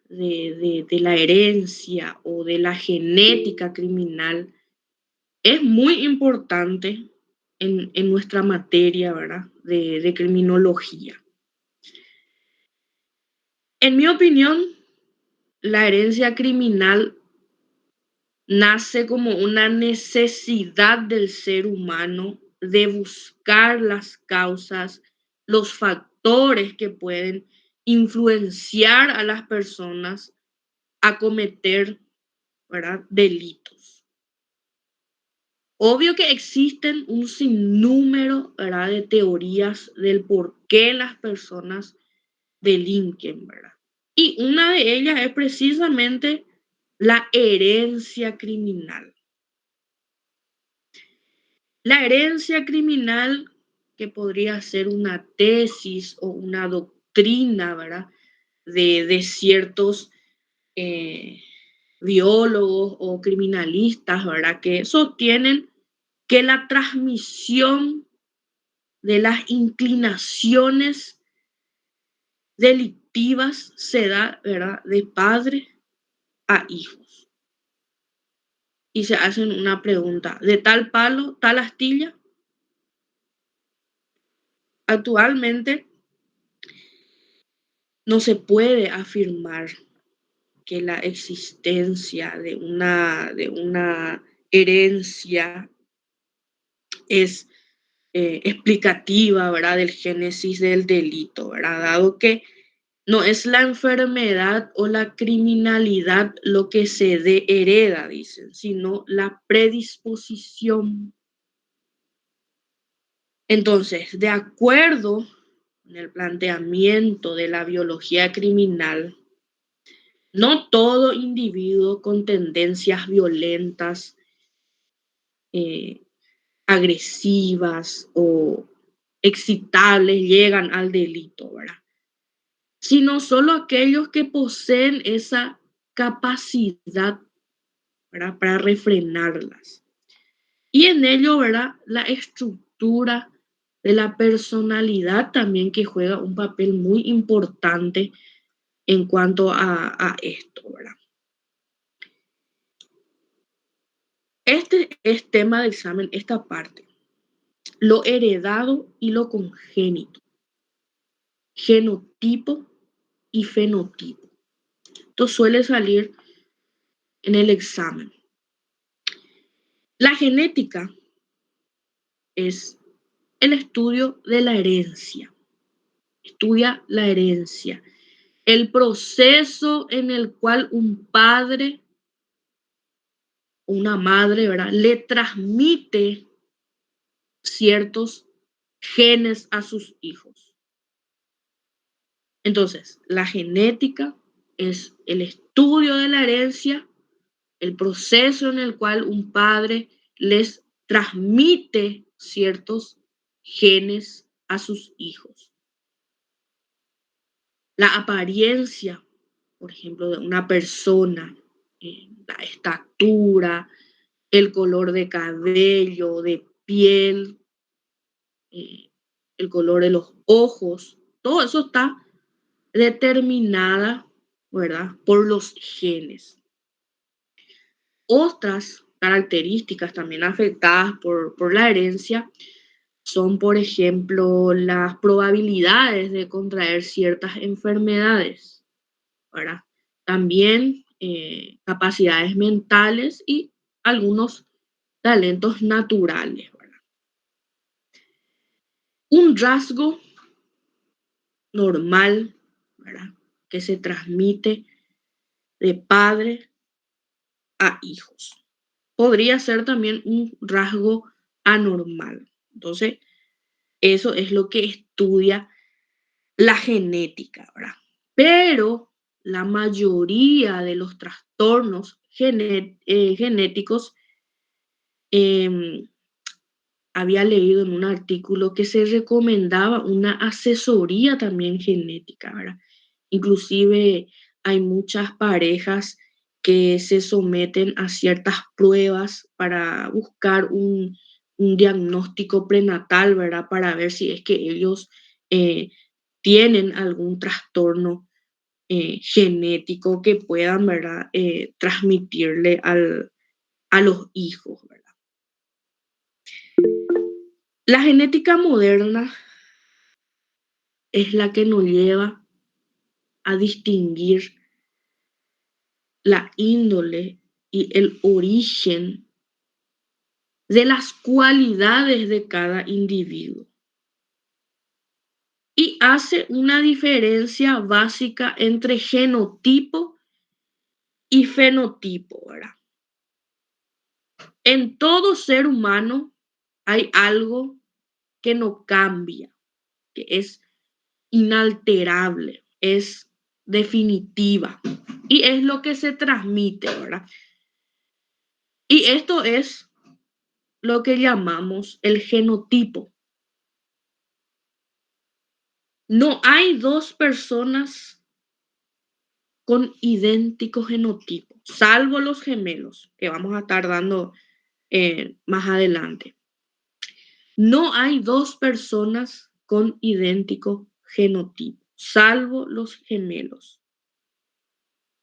de la herencia o de la genética criminal es muy importante en nuestra materia, ¿verdad? De criminología. En mi opinión, la herencia criminal nace como una necesidad del ser humano de buscar las causas, los factores que pueden influenciar a las personas a cometer, ¿verdad?, delitos. Obvio que existen un sinnúmero, ¿verdad?, de teorías del por qué las personas delinquen, ¿verdad? Y una de ellas es precisamente la herencia criminal. La herencia criminal, que podría ser una tesis o una doctrina, ¿verdad?, de ciertos eh, biólogos o criminalistas, ¿verdad?, que sostienen que la transmisión de las inclinaciones delictivas se da, ¿verdad?, de padre a hijos. Y se hacen una pregunta, ¿de tal palo, tal astilla? Actualmente no se puede afirmar que la existencia de una herencia es explicativa, ¿verdad?, del génesis del delito, ¿verdad? Dado que no es la enfermedad o la criminalidad lo que hereda, dicen, sino la predisposición. Entonces, de acuerdo con el planteamiento de la biología criminal, no todo individuo con tendencias violentas, eh, agresivas o excitables llegan al delito, ¿verdad? Sino solo aquellos que poseen esa capacidad, ¿verdad?, para refrenarlas. Y en ello, ¿verdad?, la estructura de la personalidad también que juega un papel muy importante en cuanto a esto, ¿verdad? Este es tema de examen, esta parte, lo heredado y lo congénito, genotipo y fenotipo. Esto suele salir en el examen. La genética es el estudio de la herencia, estudia la herencia, el proceso en el cual un padre o una madre, ¿verdad?, le transmite ciertos genes a sus hijos. Entonces, la genética es el estudio de la herencia, el proceso en el cual un padre les transmite ciertos genes a sus hijos. La apariencia, por ejemplo, de una persona, la estatura, el color de cabello, de piel, eh, el color de los ojos, todo eso está determinada, ¿verdad?, por los genes. Otras características también afectadas por la herencia son, por ejemplo, las probabilidades de contraer ciertas enfermedades, ¿verdad? También capacidades mentales y algunos talentos naturales, ¿verdad? Un rasgo normal, ¿verdad?, que se transmite de padre a hijos. Podría ser también un rasgo anormal. Entonces, eso es lo que estudia la genética, ¿verdad? Pero la mayoría de los trastornos genéticos, em, había leído en un artículo que se recomendaba una asesoría también genética, ¿verdad? Inclusive hay muchas parejas que se someten a ciertas pruebas para buscar un diagnóstico prenatal, ¿verdad? Para ver si es que ellos eh, tienen algún trastorno genético que puedan, ¿verdad? Transmitirle a los hijos, ¿verdad? La genética moderna es la que nos lleva a distinguir la índole y el origen de las cualidades de cada individuo. Y hace una diferencia básica entre genotipo y fenotipo, ¿verdad? En todo ser humano hay algo que no cambia, que es inalterable, es definitiva y es lo que se transmite, ¿verdad? Y esto es lo que llamamos el genotipo. No hay dos personas con idéntico genotipo, salvo los gemelos, que vamos a estar dando más adelante. No hay dos personas con idéntico genotipo, salvo los gemelos.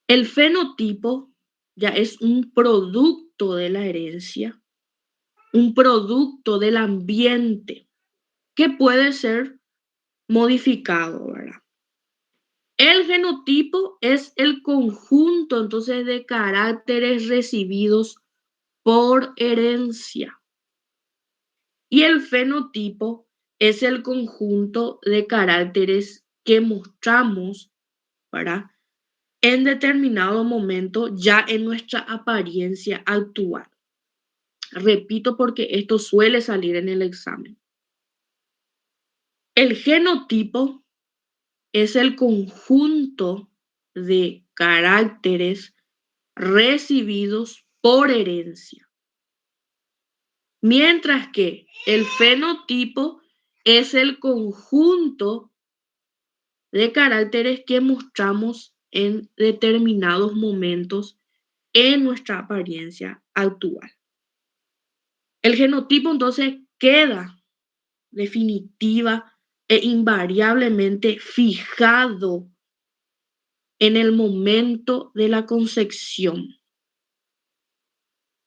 El fenotipo ya es un producto de la herencia, un producto del ambiente que puede ser modificado, ¿verdad? El genotipo es el conjunto entonces de caracteres recibidos por herencia. Y el fenotipo es el conjunto de caracteres que mostramos, ¿verdad? En determinado momento ya en nuestra apariencia actual. Repito porque esto suele salir en el examen. El genotipo es el conjunto de caracteres recibidos por herencia. Mientras que el fenotipo es el conjunto de caracteres que mostramos en determinados momentos en nuestra apariencia actual. El genotipo entonces queda definitiva e invariablemente fijado en el momento de la concepción.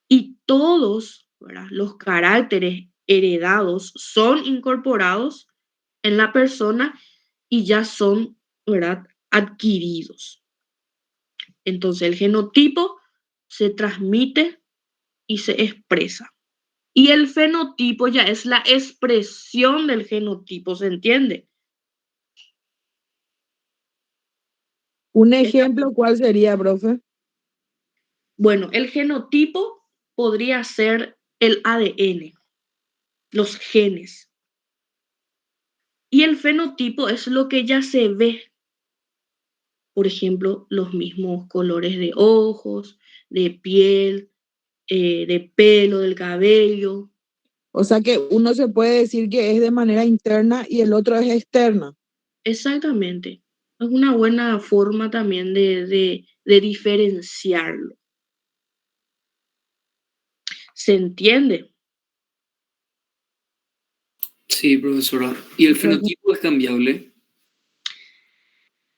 Y todos, ¿verdad?, los caracteres heredados son incorporados en la persona y ya son, ¿verdad?, adquiridos. Entonces el genotipo se transmite y se expresa. Y el fenotipo ya es la expresión del genotipo, ¿se entiende? Un ejemplo, ¿cuál sería, profe? Bueno, el genotipo podría ser el ADN, los genes. Y el fenotipo es lo que ya se ve. Por ejemplo, los mismos colores de ojos, de piel, de pelo, del cabello. O sea que uno se puede decir que es de manera interna y el otro es externa. Exactamente. Es una buena forma también de diferenciarlo. ¿Se entiende? Sí, profesora. ¿Y el Sí, profe. fenotipo es cambiable?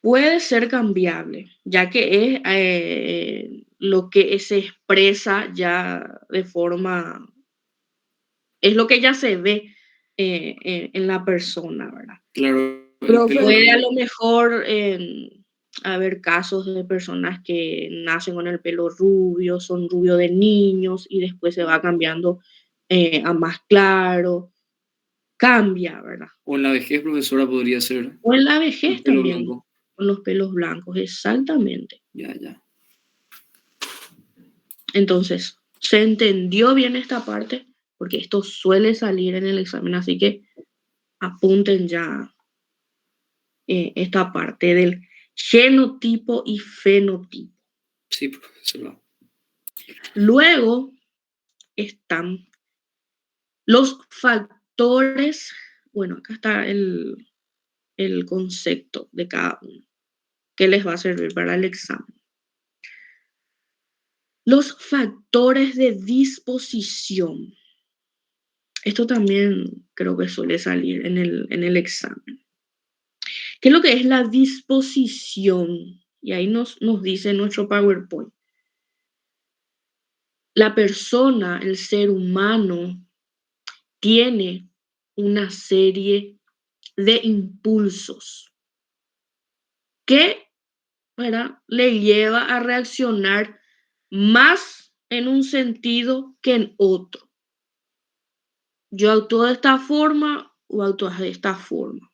Puede ser cambiable, ya que es lo que se expresa ya de forma, es lo que ya se ve en la persona, ¿verdad? Claro, el pelo Profe, Puede a blanco. lo mejor haber casos de personas que nacen con el pelo rubio, son rubios de niños y después se va cambiando a más claro. Cambia, ¿verdad? O en la vejez, profesora, podría ser O en la el vejez pelo también, blanco. con los pelos blancos, exactamente. Ya, ya. Entonces, ¿se entendió bien esta parte? Porque esto suele salir en el examen, así que apunten ya esta parte del genotipo y fenotipo. Sí, profesora. Luego están los factores, bueno, acá está el concepto de cada uno, que les va a servir para el examen. Los factores de disposición. Esto también creo que suele salir en el examen. ¿Qué es lo que es la disposición? y ahí nos dice nuestro PowerPoint. La persona, el ser humano, tiene una serie de impulsos que, ¿verdad?, le lleva a reaccionar más en un sentido que en otro. Yo actúo de esta forma o actúas de esta forma.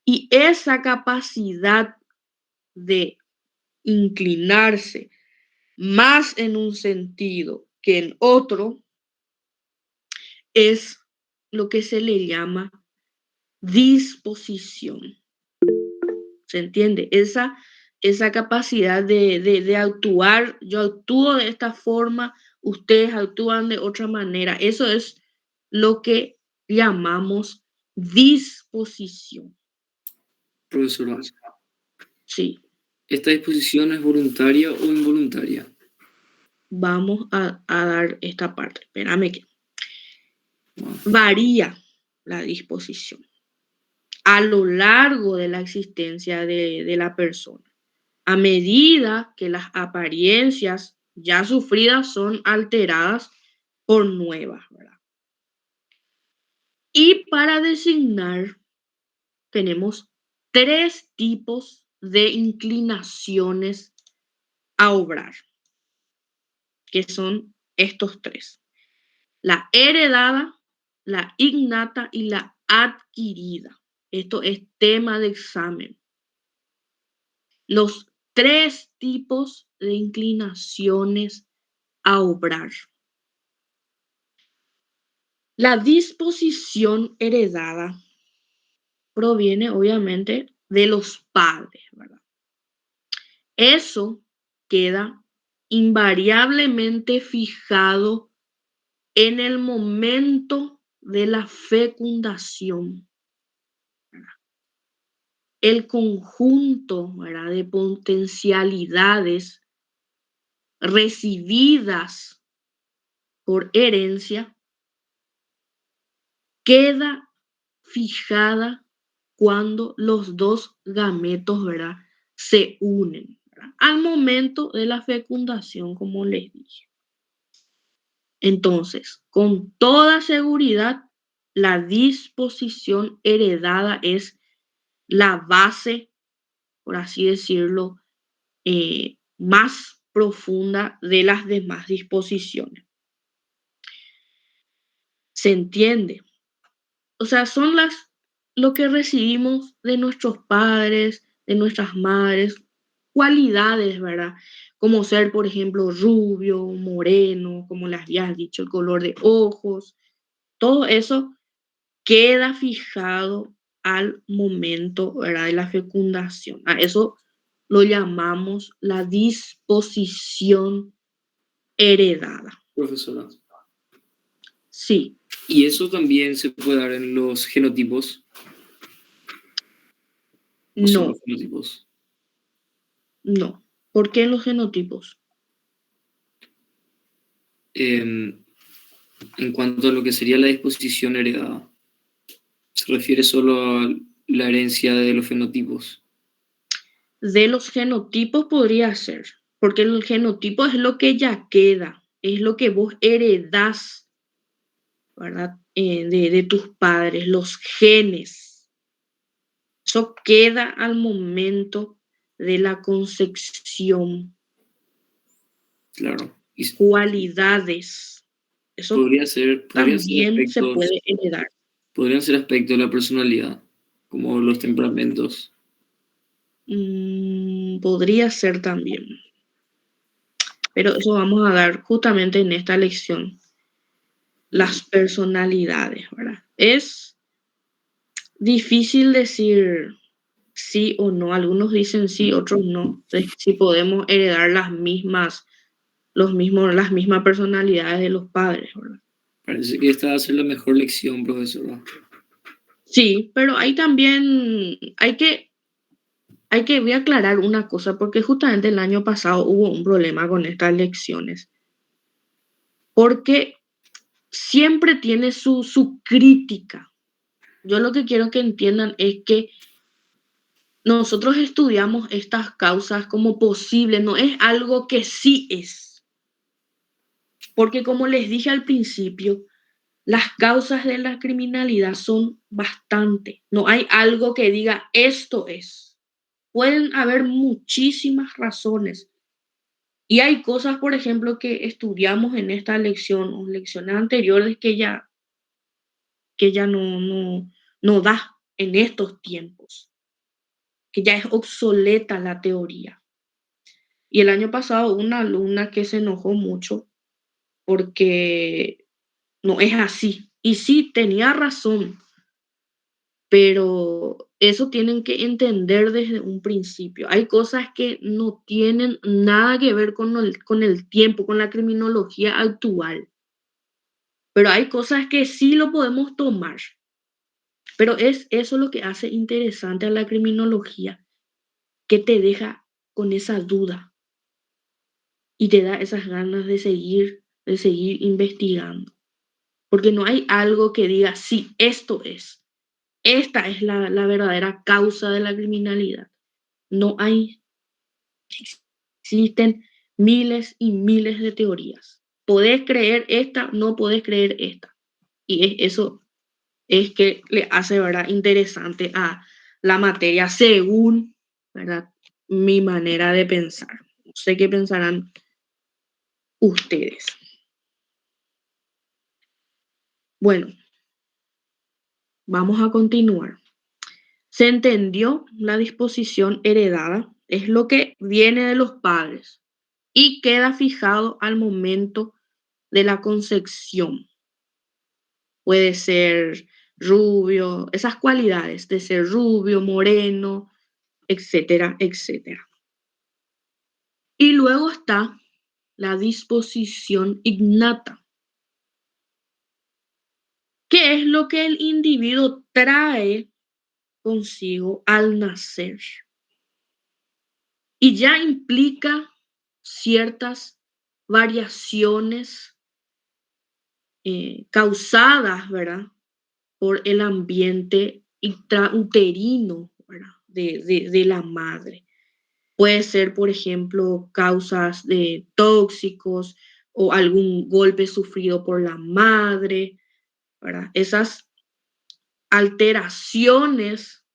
Y esa capacidad de inclinarse más en un sentido que en otro es lo que se le llama disposición. ¿Se entiende? Esa capacidad de actuar, yo actúo de esta forma, ustedes actúan de otra manera. Eso es lo que llamamos disposición. Profesora, Sí, ¿esta disposición es voluntaria o involuntaria? vamos a dar esta parte. Espérame que Bueno, varía la disposición a lo largo de la existencia de la persona. A medida que las apariencias ya sufridas son alteradas por nuevas, ¿verdad? Y para designar tenemos 3 tipos de inclinaciones a obrar, que son estos 3: la heredada, la innata y la adquirida. Esto es tema de examen. Los 3 tipos de inclinaciones a obrar. La disposición heredada proviene obviamente de los padres, ¿verdad? Eso queda invariablemente fijado en el momento de la fecundación. El conjunto, ¿verdad?, de potencialidades recibidas por herencia queda fijada cuando los dos gametos, ¿verdad?, se unen, ¿verdad?, al momento de la fecundación, como les dije. Entonces, con toda seguridad, la disposición heredada es la base, por así decirlo, más profunda de las demás disposiciones. ¿Se entiende? O sea, son lo que recibimos de nuestros padres, de nuestras madres, cualidades, ¿verdad? Como ser, por ejemplo, rubio, moreno, como les habías dicho, el color de ojos, todo eso queda fijado al momento, ¿verdad?, de la fecundación. A eso lo llamamos la disposición heredada. profesora, Sí, ¿y eso también se puede dar en los genotipos? ¿O solo no, fenotipos? no. ¿Por qué los genotipos? En cuanto a lo que sería la disposición heredada, ¿se refiere solo a la herencia de los fenotipos? De los genotipos podría ser, porque el genotipo es lo que ya queda, es lo que vos heredás, ¿verdad? De tus padres, los genes. Eso queda al momento de la concepción. Claro. Y Cualidades. Eso podrían ser también se aspectos, puede heredar. podrían ser aspectos de la personalidad, como los temperamentos. Podría ser también, pero eso vamos a dar justamente en esta lección. Las personalidades, ¿verdad? Es difícil decir sí o no. Algunos dicen sí, otros no. Si podemos heredar las mismas personalidades de los padres, ¿verdad? Parece que esta va a ser la mejor lección, profesora. Sí, pero ahí también voy a aclarar una cosa, porque justamente el año pasado hubo un problema con estas lecciones, porque siempre tiene su crítica. Yo lo que quiero que entiendan es que nosotros estudiamos estas causas como posibles, no es algo que sí es. Porque como les dije al principio, las causas de la criminalidad son bastante. No hay algo que diga esto es. Pueden haber muchísimas razones. Y hay cosas, por ejemplo, que estudiamos en esta lección o lecciones anteriores que ya no da en estos tiempos, que ya es obsoleta la teoría. Y el año pasado una alumna que se enojó mucho porque no es así. Y sí, tenía razón, pero eso tienen que entender desde un principio. Hay cosas que no tienen nada que ver con el tiempo, con la criminología actual, pero hay cosas que sí lo podemos tomar. Pero es eso lo que hace interesante a la criminología, que te deja con esa duda y te da esas ganas de seguir investigando. Porque no hay algo que diga, sí, esto es. Esta es la verdadera causa de la criminalidad. No hay, existen miles y miles de teorías. Podés creer esta, no podés creer esta. Y eso es que le hace, ¿verdad?, interesante a la materia según, ¿verdad?, mi manera de pensar. No sé qué pensarán ustedes. Bueno, vamos a continuar. Se entendió la disposición heredada, es lo que viene de los padres y queda fijado al momento de la concepción. Puede ser rubio, esas cualidades de ser rubio, moreno, etcétera, etcétera. Y luego está la disposición innata, que es lo que el individuo trae consigo al nacer. Y ya implica ciertas variaciones causadas, ¿verdad?, por el ambiente intrauterino, ¿verdad?, de la madre. Puede ser, por ejemplo, causas de tóxicos o algún golpe sufrido por la madre, ¿verdad? Esas alteraciones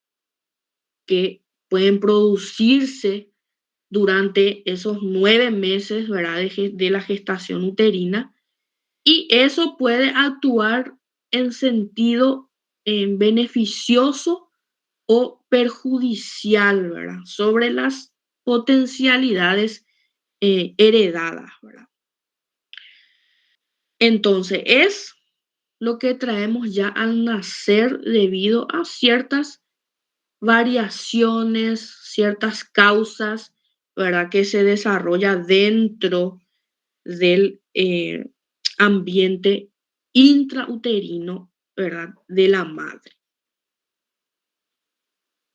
que pueden producirse durante esos 9 meses, ¿verdad?, de la gestación uterina, y eso puede actuar en sentido beneficioso o perjudicial, ¿verdad?, sobre las potencialidades heredadas, ¿verdad? Entonces, es lo que traemos ya al nacer debido a ciertas variaciones, ciertas causas, ¿verdad?, que se desarrolla dentro del ambiente intrauterino, ¿verdad?, de la madre.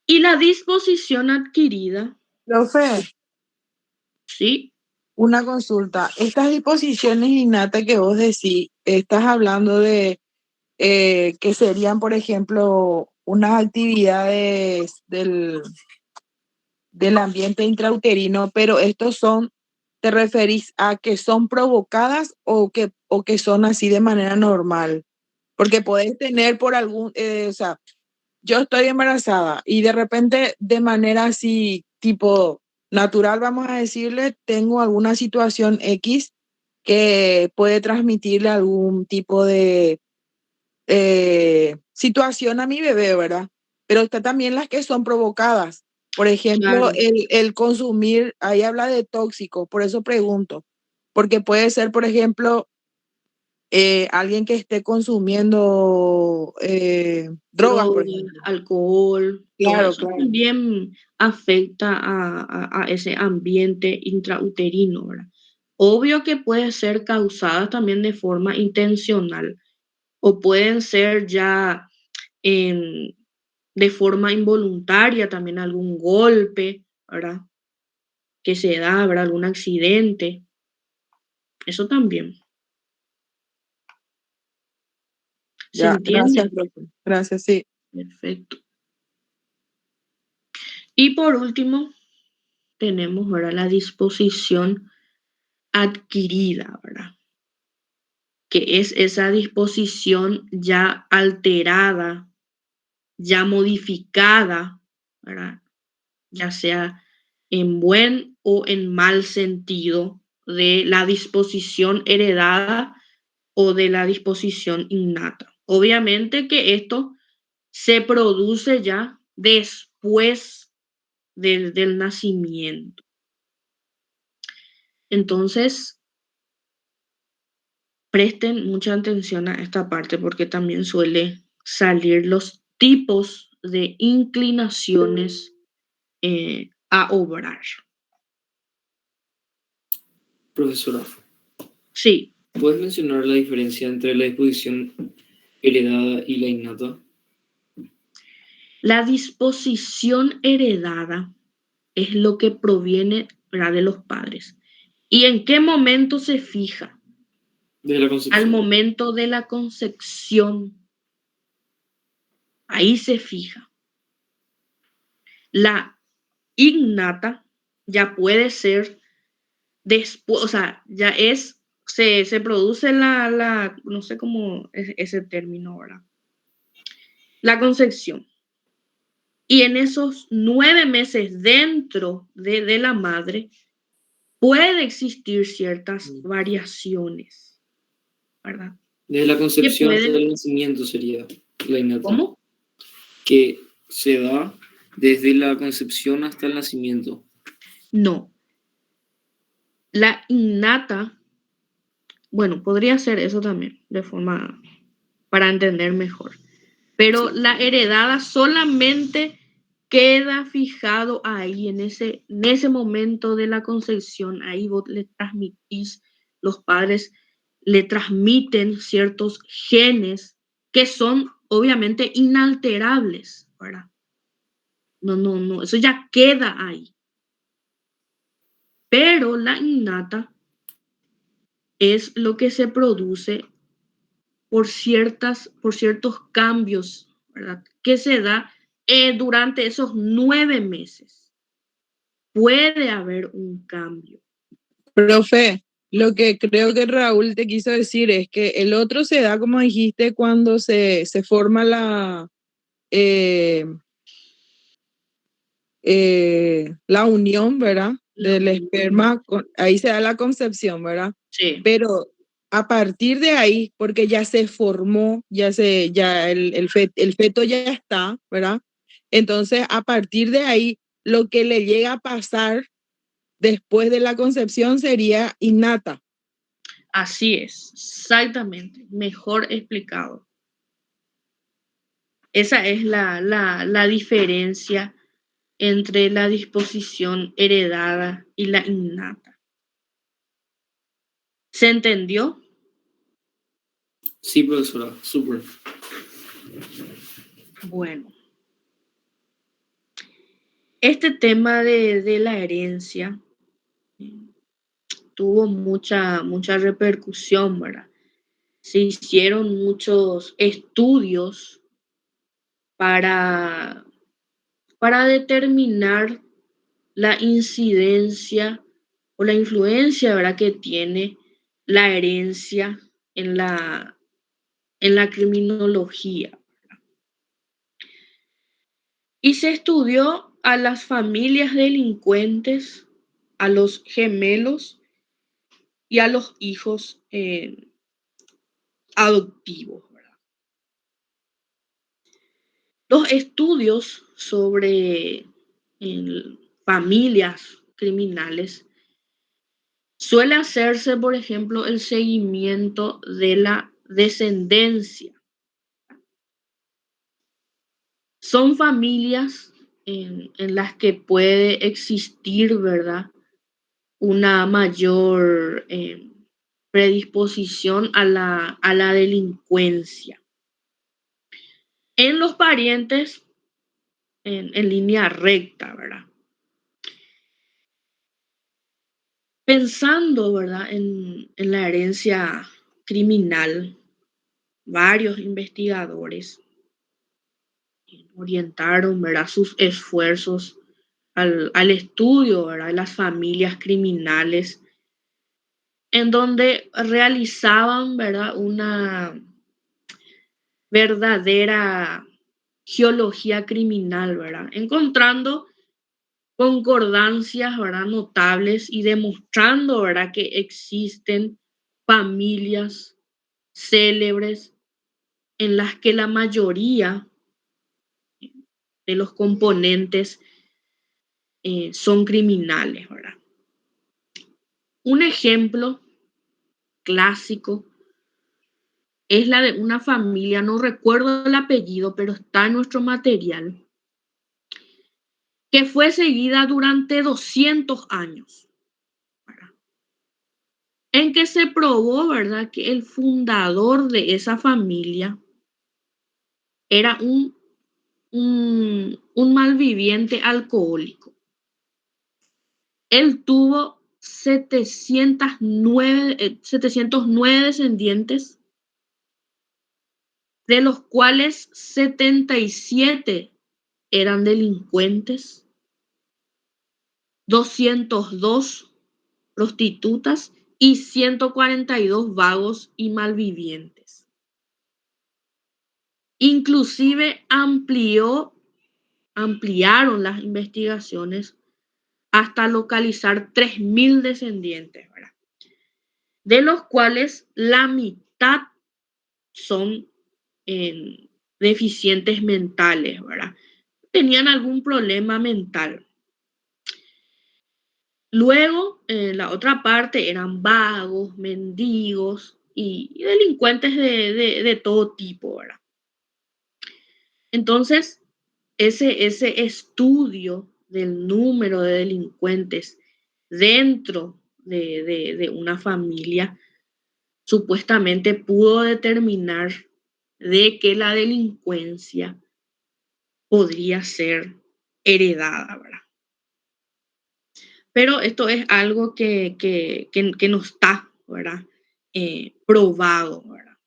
Y la disposición adquirida, Profe, ¿sí? una consulta. Estas disposiciones innatas que vos decís, estás hablando de que serían, por ejemplo, unas actividades del ambiente intrauterino, pero estos son, ¿te referís a que son provocadas o que son así de manera normal? Porque podés tener por algún, o sea, yo estoy embarazada y de repente de manera así tipo natural, vamos a decirle, tengo alguna situación X que puede transmitirle algún tipo de situación a mi bebé, ¿verdad? Pero está también las que son provocadas. Por ejemplo, Claro, el consumir, ahí habla de tóxicos, por eso pregunto, porque puede ser, por ejemplo, alguien que esté consumiendo drogas, por drogas, ejemplo. alcohol, todo Claro, eso claro. también afecta a ese ambiente intrauterino, ¿verdad? Obvio que puede ser causada también de forma intencional o pueden ser ya en, de forma involuntaria también algún golpe, ¿verdad?, que se da, ¿verdad?, algún accidente, eso también. ¿Se Ya, entiende? gracias, profe. Gracias, sí. Perfecto. Y por último, tenemos ahora la disposición adquirida, ¿verdad? Que es esa disposición ya alterada, ya modificada, ¿verdad? Ya sea en buen o en mal sentido de la disposición heredada o de la disposición innata. Obviamente que esto se produce ya después del nacimiento. Entonces, presten mucha atención a esta parte porque también suele salir los tipos de inclinaciones a obrar. Profesora, Sí, ¿puedes mencionar la diferencia entre la disposición heredada y la innata? la disposición heredada es lo que proviene, ¿verdad?, de los padres. ¿Y en qué momento se fija? De la Al concepción. momento de la concepción. Ahí se fija. La innata ya puede ser después, o sea, ya es, se produce no sé cómo es ese término, ¿verdad? La concepción. Y en esos 9 meses dentro de la madre puede existir ciertas variaciones, ¿verdad? Desde la Que concepción hasta pueden, el nacimiento sería la innata. ¿cómo? Que se da desde la concepción hasta el nacimiento. No. La innata, bueno, podría ser eso también, de forma para entender mejor. Pero Sí. la heredada solamente queda fijado ahí, en ese momento de la concepción. Ahí vos le transmitís, los padres le transmiten ciertos genes que son obviamente inalterables, ¿verdad? No, eso ya queda ahí. Pero la innata es lo que se produce por ciertos cambios, ¿verdad?, que se da durante esos 9 meses. Puede haber un cambio. Profe, lo que creo que Raúl te quiso decir es que el otro se da, como dijiste, cuando se forma eh, la unión, ¿verdad? Del esperma, ahí se da la concepción, ¿verdad? Sí. Pero a partir de ahí, porque ya se formó, ya el feto ya está, ¿verdad? Entonces, a partir de ahí, lo que le llega a pasar después de la concepción sería innata. Así es, exactamente, mejor explicado. Esa es la diferencia entre la disposición heredada y la innata. ¿Se entendió? Sí, profesora, súper. Bueno, este tema de la herencia tuvo mucha repercusión, ¿verdad? Se hicieron muchos estudios para, para determinar la incidencia o la influencia, ¿verdad?, que tiene la herencia en la criminología. Y se estudió a las familias delincuentes, a los gemelos y a los hijos adoptivos, ¿verdad? Los estudios sobre familias criminales suele hacerse, por ejemplo, el seguimiento de la descendencia. Son familias en las que puede existir, ¿verdad?, una mayor predisposición a la delincuencia. En los parientes, en línea recta, ¿verdad? Pensando, ¿verdad?, en la herencia criminal, varios investigadores orientaron, ¿verdad?, sus esfuerzos al estudio, ¿verdad?, de las familias criminales, en donde realizaban, ¿verdad?, una verdadera geología criminal, ¿verdad?, encontrando concordancias, ¿verdad?, notables y demostrando, ¿verdad?, que existen familias célebres en las que la mayoría de los componentes son criminales, ¿verdad? Un ejemplo clásico es la de una familia, no recuerdo el apellido, pero está en nuestro material, que fue seguida durante 200 años, ¿verdad?, en que se probó, ¿verdad?, que el fundador de esa familia era un malviviente alcohólico. Él tuvo 709 descendientes, de los cuales 77 eran delincuentes, 202 prostitutas y 142 vagos y malvivientes. Inclusive ampliaron las investigaciones hasta localizar 3.000 descendientes, ¿verdad?, de los cuales la mitad son deficientes mentales, ¿verdad?, tenían algún problema mental. Luego, la otra parte eran vagos, mendigos y delincuentes de todo tipo, ¿verdad? Entonces, ese estudio del número de delincuentes dentro de una familia supuestamente pudo determinar de que la delincuencia podría ser heredada, ¿verdad? Pero esto es algo que no está, ¿verdad?, probado, ¿verdad?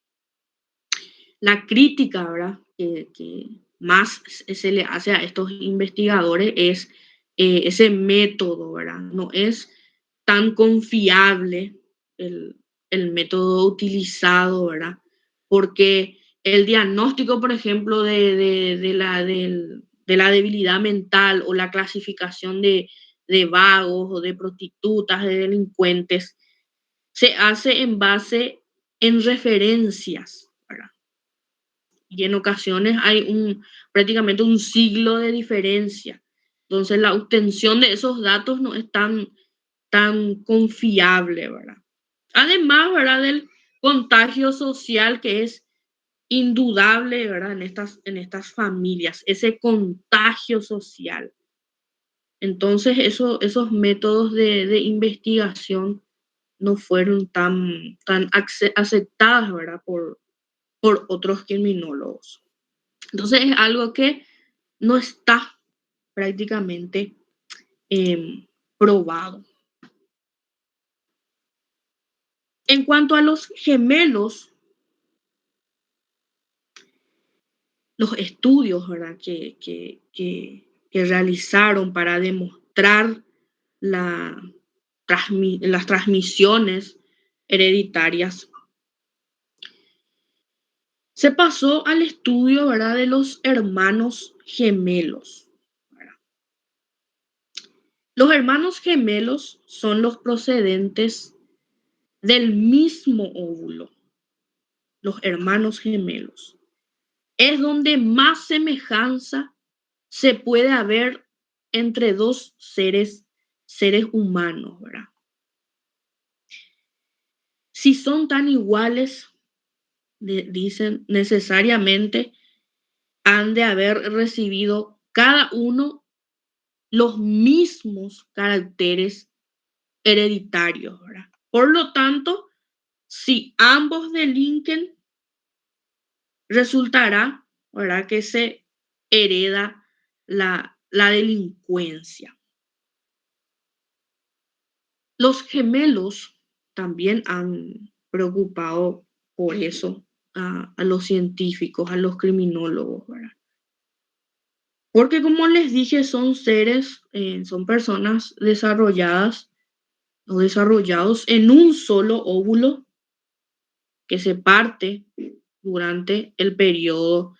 La crítica, ¿verdad?, que más se le hace a estos investigadores es ese método, ¿verdad? No es tan confiable el, el método utilizado, ¿verdad? Porque el diagnóstico, por ejemplo, de la debilidad mental o la clasificación de vagos o de prostitutas, de delincuentes, se hace en base en referencias, ¿verdad? Y en ocasiones hay prácticamente un siglo de diferencia. Entonces la obtención de esos datos no es tan confiable, ¿verdad? Además, ¿verdad?, del contagio social que es indudable, ¿verdad?, en estas familias, ese contagio social. Entonces, esos métodos de investigación no fueron tan aceptados, ¿verdad?, por otros criminólogos. Entonces, es algo que no está prácticamente probado. En cuanto a los gemelos, los estudios, ¿verdad?, que realizaron para demostrar las transmisiones hereditarias, se pasó al estudio, ¿verdad?, de los hermanos gemelos, ¿verdad? Los hermanos gemelos son los procedentes del mismo óvulo, los hermanos gemelos. Es donde más semejanza se puede haber entre dos seres humanos, ¿verdad? Si son tan iguales, dicen, necesariamente han de haber recibido cada uno los mismos caracteres hereditarios, ¿verdad? Por lo tanto, si ambos delinquen, resultará, ¿verdad?, que se hereda la delincuencia. Los gemelos también han preocupado por eso a los científicos, a los criminólogos, ¿verdad? Porque como les dije, son seres, son personas desarrolladas o desarrollados en un solo óvulo que se parte durante el periodo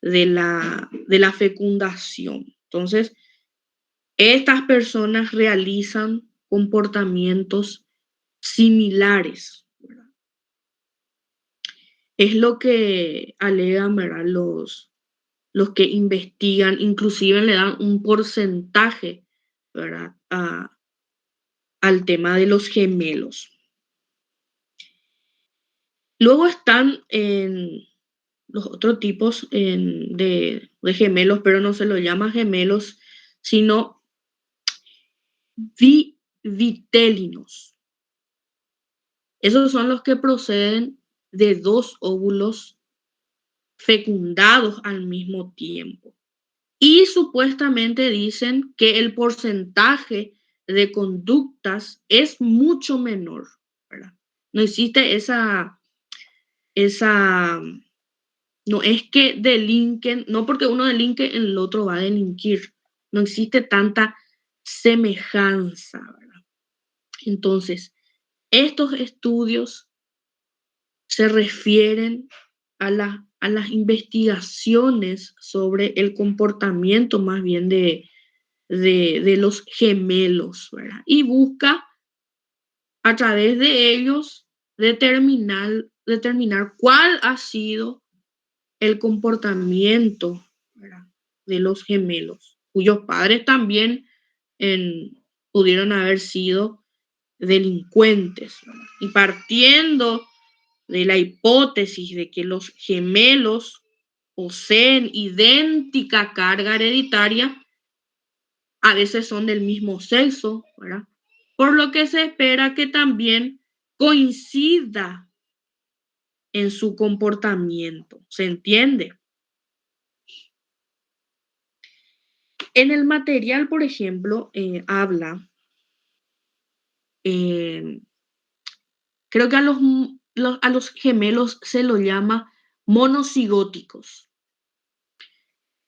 de la fecundación. Entonces, estas personas realizan comportamientos similares, ¿verdad? Es lo que alegan, ¿verdad? Los que investigan, inclusive le dan un porcentaje, ¿verdad? Al tema de los gemelos. Luego están en los otros tipos de gemelos, pero no se los llama gemelos, sino vitelinos. Esos son los que proceden de dos óvulos fecundados al mismo tiempo. Y supuestamente dicen que el porcentaje de conductas es mucho menor, ¿verdad? No existe no es que delinquen, no porque uno delinque, el otro va a delinquir. No existe tanta semejanza, ¿verdad? Entonces, estos estudios se refieren a las investigaciones sobre el comportamiento más bien de los gemelos, ¿verdad? Y busca a través de ellos determinar cuál ha sido el comportamiento, ¿verdad?, de los gemelos, cuyos padres también pudieron haber sido delincuentes, ¿verdad? Y partiendo de la hipótesis de que los gemelos poseen idéntica carga hereditaria, a veces son del mismo sexo, ¿verdad? Por lo que se espera que también coincida en su comportamiento. ¿Se entiende? En el material, por ejemplo, habla, eh, creo que a los gemelos se los llama monocigóticos.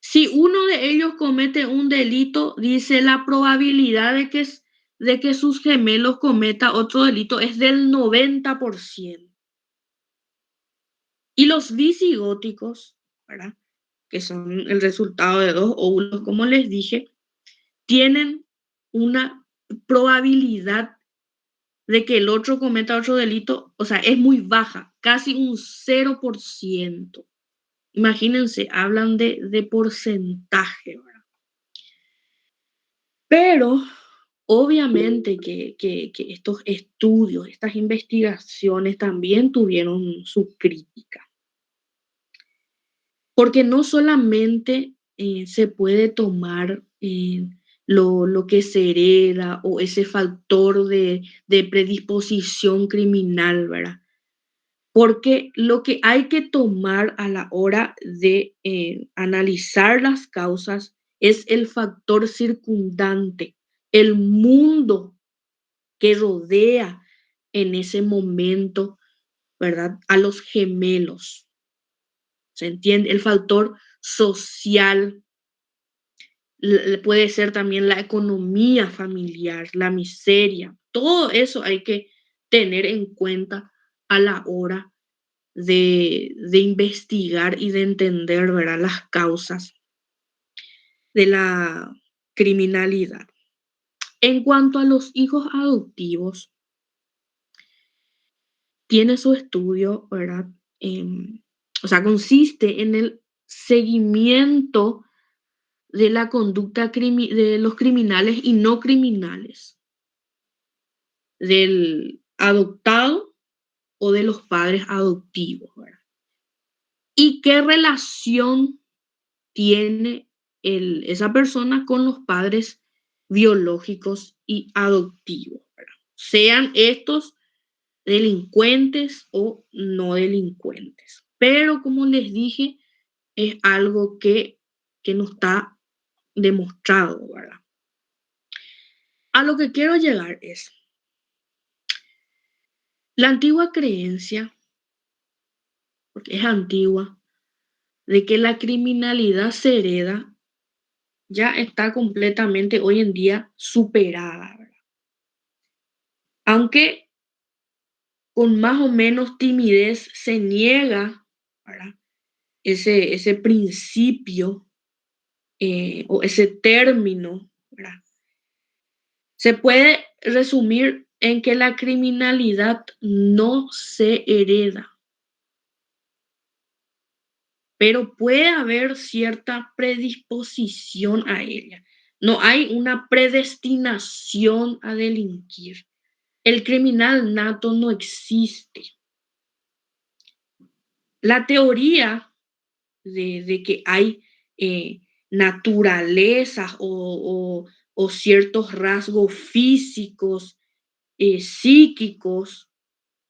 Si uno de ellos comete un delito, dice la probabilidad de que sus gemelos cometa otro delito es del 90%. Y los bisigóticos, ¿verdad?, que son el resultado de dos óvulos, como les dije, tienen una probabilidad de que el otro cometa otro delito, o sea, es muy baja, casi un 0%. Imagínense, hablan de porcentaje, ¿verdad? Pero obviamente que estos estudios, estas investigaciones también tuvieron su crítica. Porque no solamente se puede tomar lo que se hereda o ese factor de predisposición criminal, ¿verdad? Porque lo que hay que tomar a la hora de analizar las causas es el factor circundante, el mundo que rodea en ese momento, ¿verdad?, a los gemelos. ¿Se entiende? El factor social, puede ser también la economía familiar, la miseria. Todo eso hay que tener en cuenta a la hora de investigar y de entender, ¿verdad?, las causas de la criminalidad. En cuanto a los hijos adoptivos, tiene su estudio, ¿verdad? O sea, consiste en el seguimiento de la conducta de los criminales y no criminales, del adoptado o de los padres adoptivos, ¿verdad? Y qué relación tiene esa persona con los padres biológicos y adoptivos, ¿verdad? Sean estos delincuentes o no delincuentes. Pero como les dije, es algo que no está demostrado, ¿verdad? A lo que quiero llegar es la antigua creencia, porque es antigua, de que la criminalidad se hereda, ya está completamente hoy en día superada, ¿verdad? Aunque con más o menos timidez se niega, ¿verdad? Ese principio o ese término, ¿verdad? Se puede resumir en que la criminalidad no se hereda, pero puede haber cierta predisposición a ella. No hay una predestinación a delinquir. El criminal nato no existe. La teoría de que hay naturalezas o ciertos rasgos físicos, psíquicos,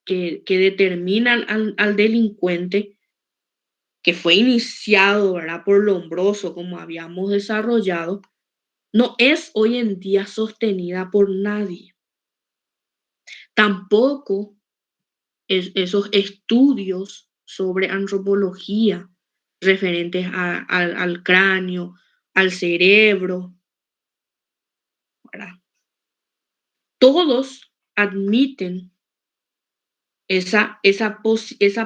que determinan al delincuente, que fue iniciado, ¿verdad?, por Lombroso, como habíamos desarrollado, no es hoy en día sostenida por nadie. Tampoco esos estudios sobre antropología referentes al cráneo, al cerebro, ¿verdad? Todos admiten esa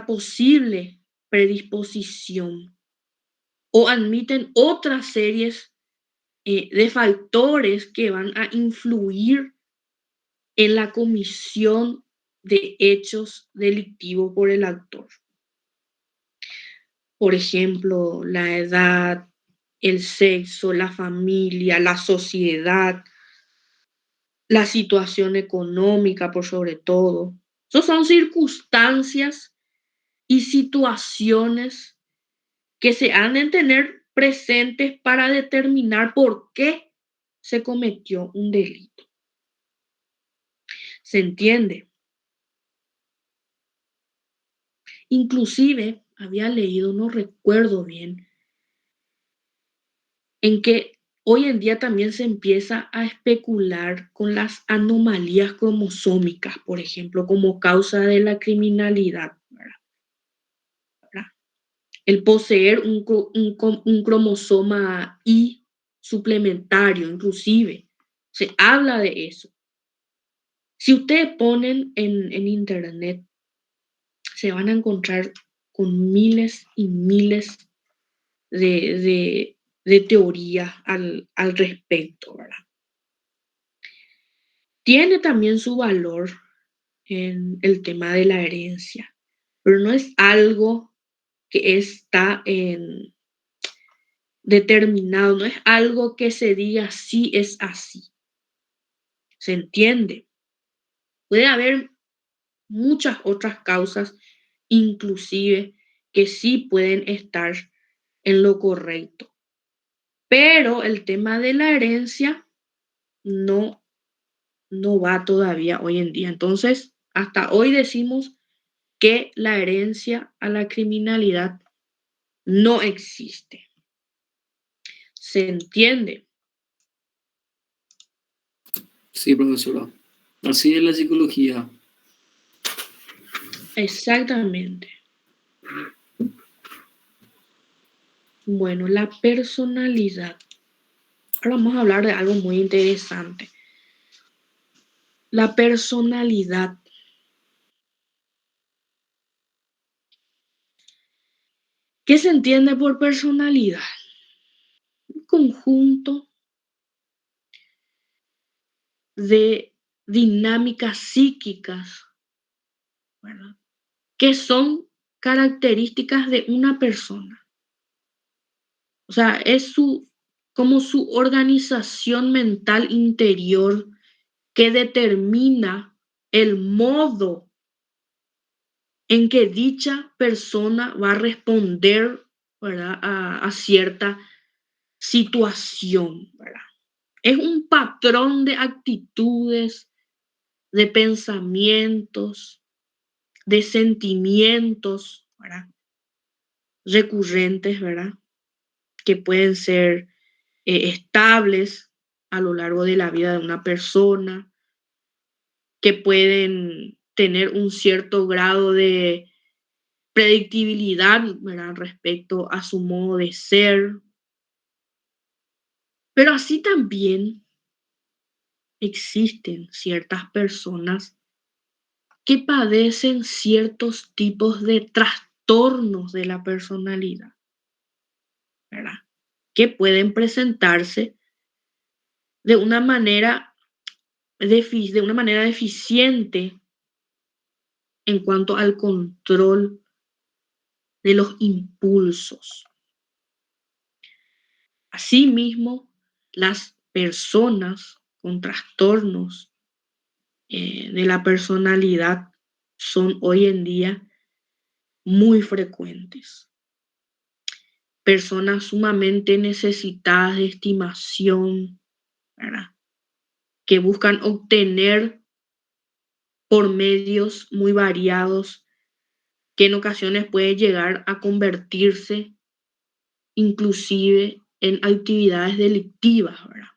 posible predisposición o admiten otras series de factores que van a influir en la comisión de hechos delictivos por el actor. Por ejemplo, la edad, el sexo, la familia, la sociedad, la situación económica por sobre todo. Esas son circunstancias y situaciones que se han de tener presentes para determinar por qué se cometió un delito. ¿Se entiende? Inclusive había leído, no recuerdo bien, en que hoy en día también se empieza a especular con las anomalías cromosómicas, por ejemplo, como causa de la criminalidad, ¿verdad? El poseer un cromosoma Y suplementario, inclusive, se habla de eso. Si ustedes ponen en internet, se van a encontrar con miles y miles de teorías al respecto, ¿verdad? Tiene también su valor en el tema de la herencia, pero no es algo que está determinado, no es algo que se diga sí es así. ¿Se entiende? Puede haber muchas otras causas, inclusive, que sí pueden estar en lo correcto. Pero el tema de la herencia no va todavía hoy en día. Entonces, hasta hoy decimos que la herencia a la criminalidad no existe. ¿Se entiende? Sí, profesora. Así es la psicología. Exactamente. Bueno, la personalidad. Ahora vamos a hablar de algo muy interesante. La personalidad. ¿Qué se entiende por personalidad? Un conjunto de dinámicas psíquicas, ¿verdad?, que son características de una persona. O sea, es como su organización mental interior que determina el modo en que dicha persona va a responder, ¿verdad?, a cierta situación, ¿verdad? Es un patrón de actitudes, de pensamientos, de sentimientos, ¿verdad?, recurrentes, ¿verdad?, que pueden ser estables a lo largo de la vida de una persona, que pueden tener un cierto grado de predictibilidad, ¿verdad?, respecto a su modo de ser. Pero así también existen ciertas personas que padecen ciertos tipos de trastornos de la personalidad, ¿verdad? Que pueden presentarse de una manera, de una manera deficiente en cuanto al control de los impulsos. Asimismo, las personas con trastornos de la personalidad son hoy en día muy frecuentes. Personas sumamente necesitadas de estimación, ¿verdad? Que buscan obtener por medios muy variados, que en ocasiones puede llegar a convertirse inclusive en actividades delictivas, ¿verdad?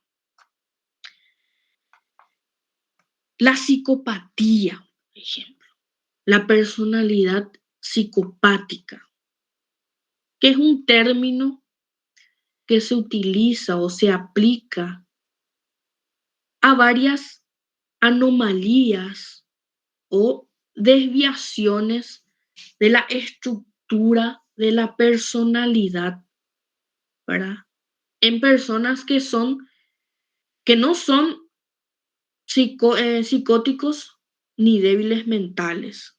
La psicopatía, por ejemplo, la personalidad psicopática, que es un término que se utiliza o se aplica a varias anomalías o desviaciones de la estructura de la personalidad, ¿verdad? En personas que no son psicóticos ni débiles mentales.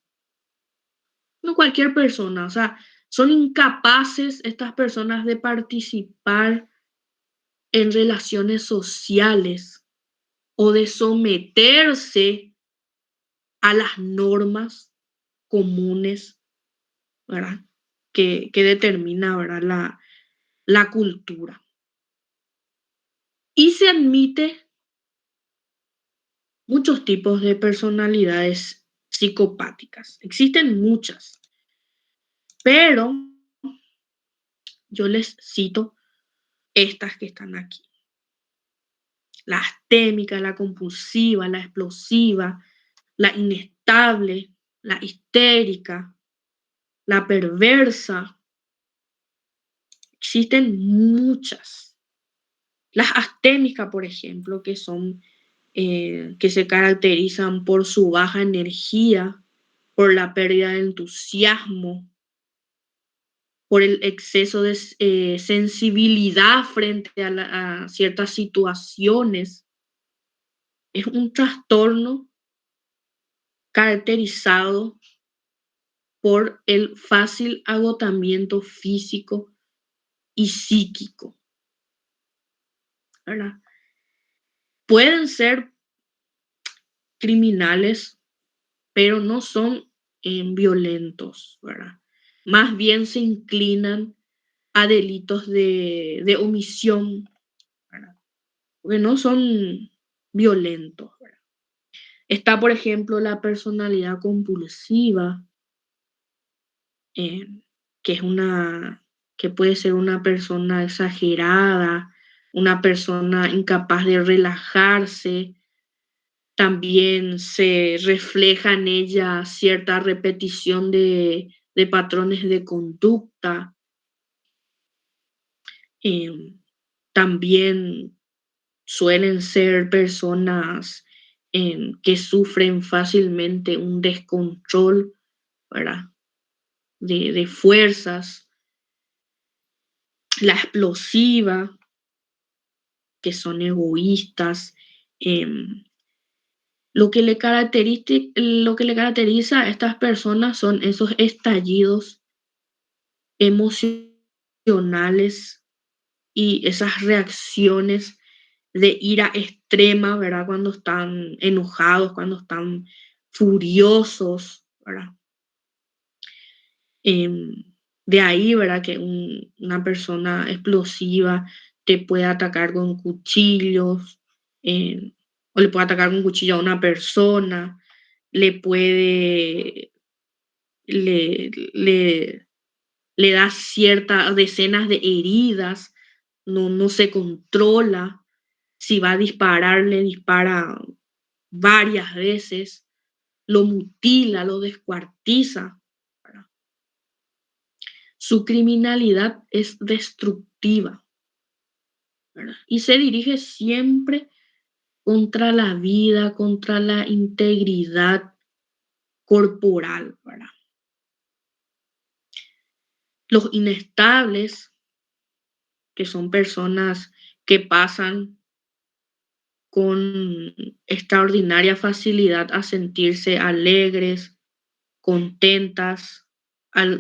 No cualquier persona, o sea, son incapaces estas personas de participar en relaciones sociales o de someterse a las normas comunes, ¿verdad? Que determina, ¿verdad? La cultura. Y se admite muchos tipos de personalidades psicopáticas. Existen muchas, pero yo les cito estas que están aquí. La astémica, la compulsiva, la explosiva, la inestable, la histérica, la perversa. Existen muchas. Las astémicas, por ejemplo, que son que se caracterizan por su baja energía, por la pérdida de entusiasmo, por el exceso de sensibilidad frente a ciertas situaciones. Es un trastorno caracterizado por el fácil agotamiento físico y psíquico, ¿verdad? Pueden ser criminales, pero no son violentos, ¿verdad? Más bien se inclinan a delitos de omisión, ¿verdad? Porque no son violentos, ¿verdad? Está, por ejemplo, la personalidad compulsiva, eh, que es que puede ser una persona exagerada, una persona incapaz de relajarse. También se refleja en ella cierta repetición de patrones de conducta. También suelen ser personas que sufren fácilmente un descontrol, ¿verdad? De fuerzas. La explosiva, que son egoístas. Lo que le caracteriza a estas personas son esos estallidos emocionales y esas reacciones de ira extrema, ¿verdad? Cuando están enojados, cuando están furiosos, ¿verdad? De ahí, ¿verdad? Que una persona explosiva te puede atacar con cuchillos, o le puede atacar con cuchillo a una persona, le puede, le, le, le da ciertas decenas de heridas, no se controla. Si va a disparar, le dispara varias veces, lo mutila, lo descuartiza. Su criminalidad es destructiva, ¿verdad? Y se dirige siempre contra la vida, contra la integridad corporal, ¿verdad? Los inestables, que son personas que pasan con extraordinaria facilidad a sentirse alegres, contentas,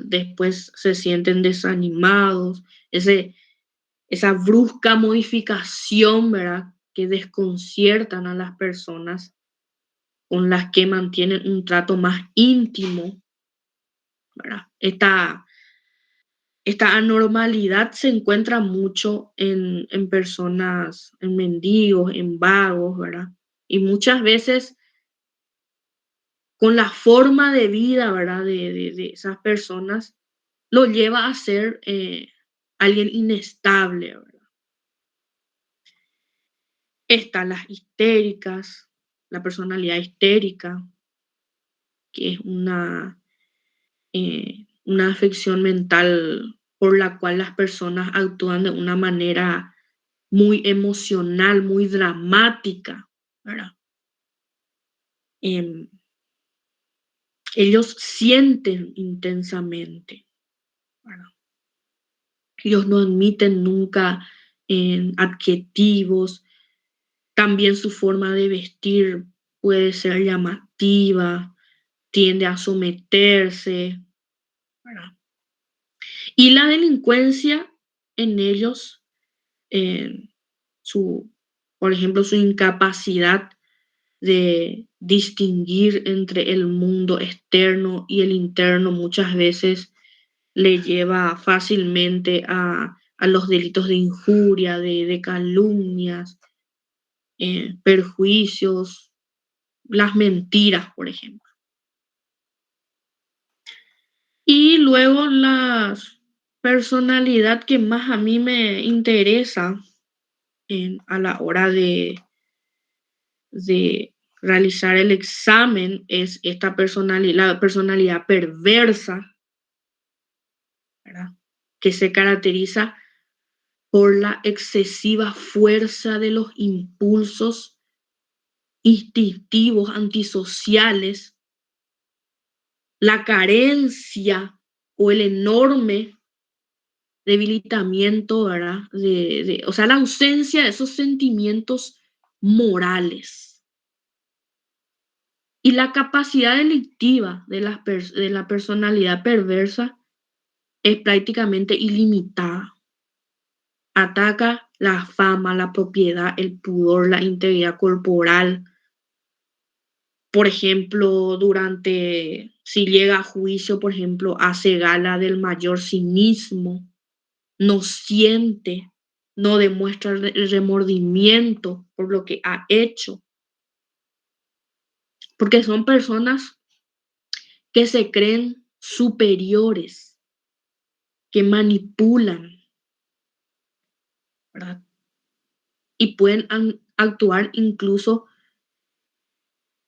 después se sienten desanimados, esa brusca modificación, ¿verdad? Que desconciertan a las personas con las que mantienen un trato más íntimo, ¿verdad? Esta anormalidad se encuentra mucho en personas, en mendigos, en vagos, ¿verdad? Y muchas veces con la forma de vida, ¿verdad? De esas personas, lo lleva a ser alguien inestable, ¿verdad? Están las histéricas, la personalidad histérica, que es una afección mental por la cual las personas actúan de una manera muy emocional, muy dramática, ¿verdad? Em, ellos sienten intensamente, ¿verdad? Ellos no admiten nunca adjetivos. También su forma de vestir puede ser llamativa, tiende a someterse, ¿verdad? Y la delincuencia en ellos, eh, su, por ejemplo, su incapacidad de distinguir entre el mundo externo y el interno muchas veces le lleva fácilmente a los delitos de injuria, de calumnias, perjuicios, las mentiras, por ejemplo. Y luego la personalidad que más a mí me interesa a la hora de realizar el examen es esta personalidad, la personalidad perversa, ¿verdad? Que se caracteriza por la excesiva fuerza de los impulsos instintivos, antisociales, la carencia o el enorme debilitamiento, ¿verdad? O sea, la ausencia de esos sentimientos morales. Y la capacidad delictiva de la personalidad perversa es prácticamente ilimitada. Ataca la fama, la propiedad, el pudor, la integridad corporal. Por ejemplo, si llega a juicio, por ejemplo, hace gala del mayor cinismo, no siente, no demuestra el remordimiento por lo que ha hecho, porque son personas que se creen superiores, que manipulan, ¿verdad? Y pueden actuar incluso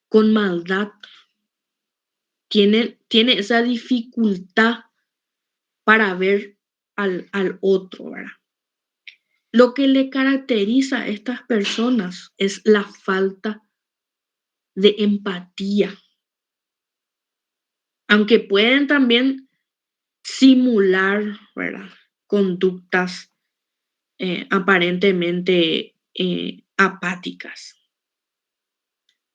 con maldad. Tiene esa dificultad para ver al otro, ¿verdad? Lo que le caracteriza a estas personas es la falta de empatía. Aunque pueden también simular, ¿verdad? Conductas aparentemente apáticas.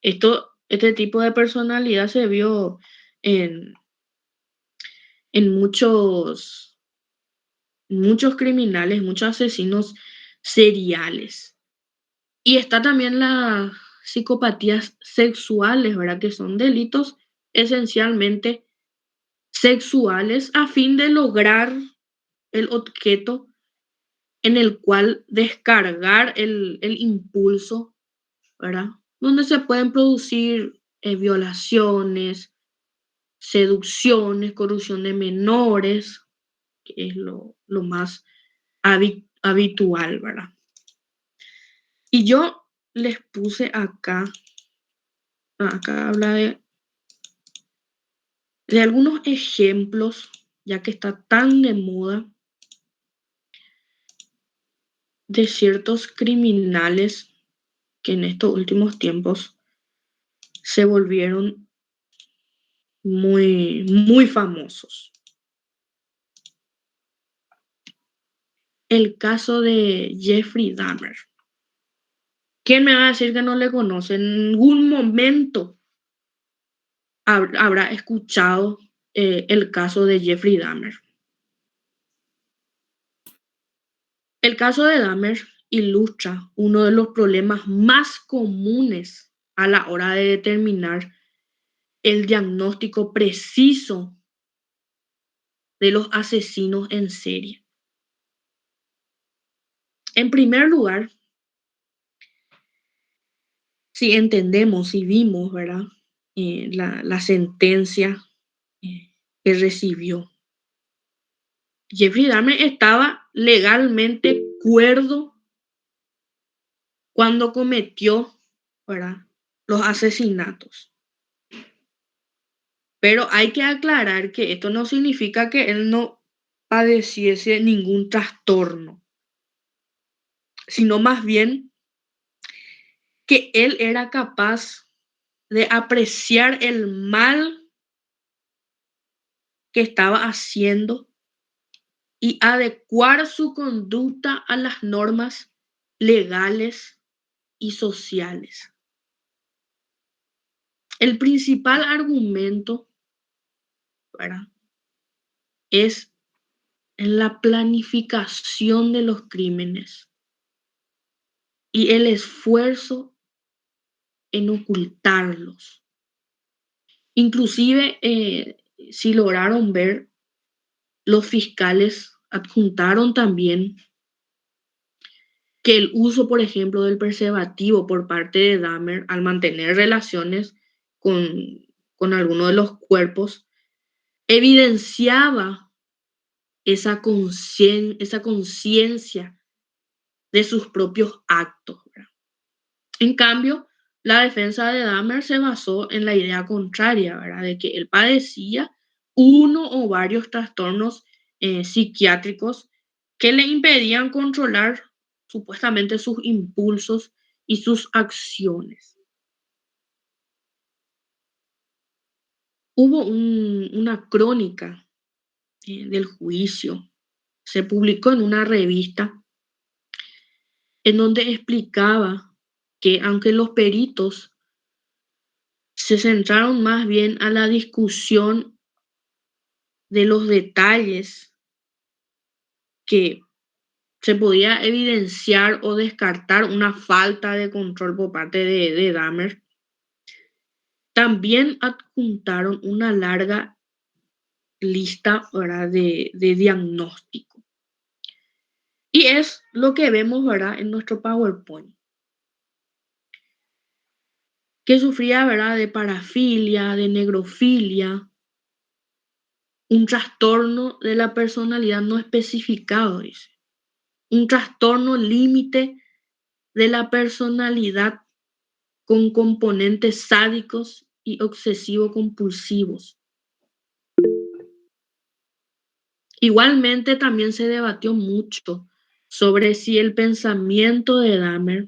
Este tipo de personalidad se vio en, en muchos criminales, muchos asesinos seriales. Y está también las psicopatías sexuales, ¿verdad? Que son delitos esencialmente sexuales a fin de lograr el objeto en el cual descargar el impulso, ¿verdad? Donde se pueden producir violaciones, seducciones, corrupción de menores, que es lo más habitual, ¿verdad? Y yo les puse acá habla de algunos ejemplos, ya que está tan de moda, de ciertos criminales que en estos últimos tiempos se volvieron muy, muy famosos. El caso de Jeffrey Dahmer. ¿Quién me va a decir que no le conoce? En ningún momento habrá escuchado el caso de Jeffrey Dahmer. El caso de Dahmer ilustra uno de los problemas más comunes a la hora de determinar el diagnóstico preciso de los asesinos en serie. En primer lugar, si entendemos, si vimos, ¿verdad? La sentencia que recibió. Jeffrey Dahmer estaba legalmente cuerdo cuando cometió, ¿verdad?, los asesinatos. Pero hay que aclarar que esto no significa que él no padeciese ningún trastorno, sino más bien que él era capaz de apreciar el mal que estaba haciendo y adecuar su conducta a las normas legales y sociales. El principal argumento, ¿verdad?, es en la planificación de los crímenes y el esfuerzo en ocultarlos. Inclusive, si lograron ver, los fiscales adjuntaron también que el uso, por ejemplo, del preservativo por parte de Dahmer al mantener relaciones con alguno de los cuerpos evidenciaba esa conciencia de sus propios actos, ¿verdad? En cambio, la defensa de Dahmer se basó en la idea contraria, ¿verdad?, de que él padecía uno o varios trastornos psiquiátricos que le impedían controlar supuestamente sus impulsos y sus acciones. Hubo una crónica del juicio, se publicó en una revista en donde explicaba que aunque los peritos se centraron más bien a la discusión de los detalles que se podía evidenciar o descartar una falta de control por parte de Dahmer, también adjuntaron una larga lista, ¿verdad?, de diagnóstico. Y es lo que vemos, ¿verdad?, en nuestro PowerPoint. Que sufría, ¿verdad?, de parafilia, de negrofilia, un trastorno de la personalidad no especificado, dice. Un trastorno límite de la personalidad con componentes sádicos y obsesivo-compulsivos. Igualmente también se debatió mucho sobre si el pensamiento de Dahmer,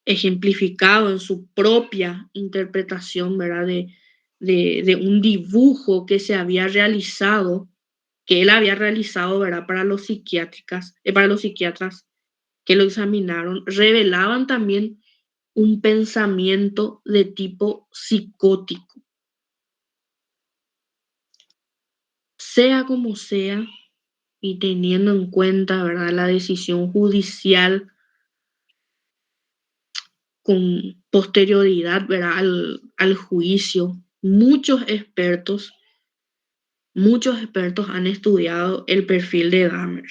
ejemplificado en su propia interpretación, ¿verdad?, de un dibujo que se había realizado, que él había realizado, ¿verdad?, para los psiquiatras que lo examinaron, revelaban también un pensamiento de tipo psicótico. Sea como sea, y teniendo en cuenta, ¿verdad?, la decisión judicial con posterioridad, ¿verdad?, al juicio, muchos expertos han estudiado el perfil de Dahmer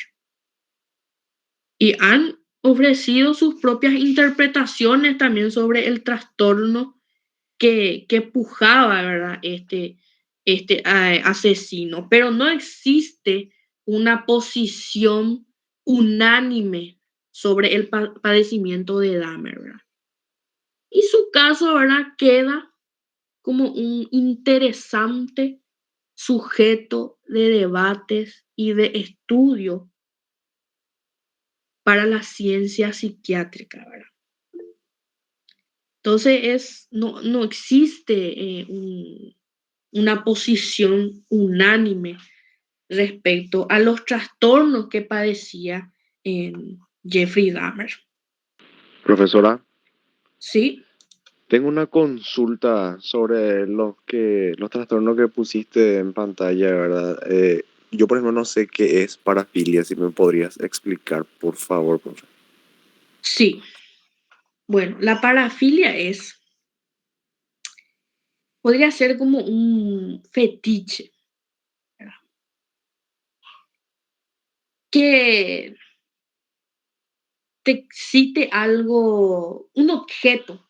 y han ofrecido sus propias interpretaciones también sobre el trastorno que pujaba, ¿verdad?, este asesino, pero no existe una posición unánime sobre el padecimiento de Dahmer, ¿verdad? Y su caso, ¿verdad?, queda como un interesante sujeto de debates y de estudio para la ciencia psiquiátrica, ¿verdad? Entonces no existe una posición unánime respecto a los trastornos que padecía Jeffrey Dahmer. Profesora, ¿Sí? tengo una consulta sobre los trastornos que pusiste en pantalla, ¿verdad? Yo, por ejemplo, no sé qué es parafilia, si me podrías explicar, por favor, profe. Sí. Bueno, la parafilia podría ser como un fetiche, ¿verdad? Que te excite algo, un objeto.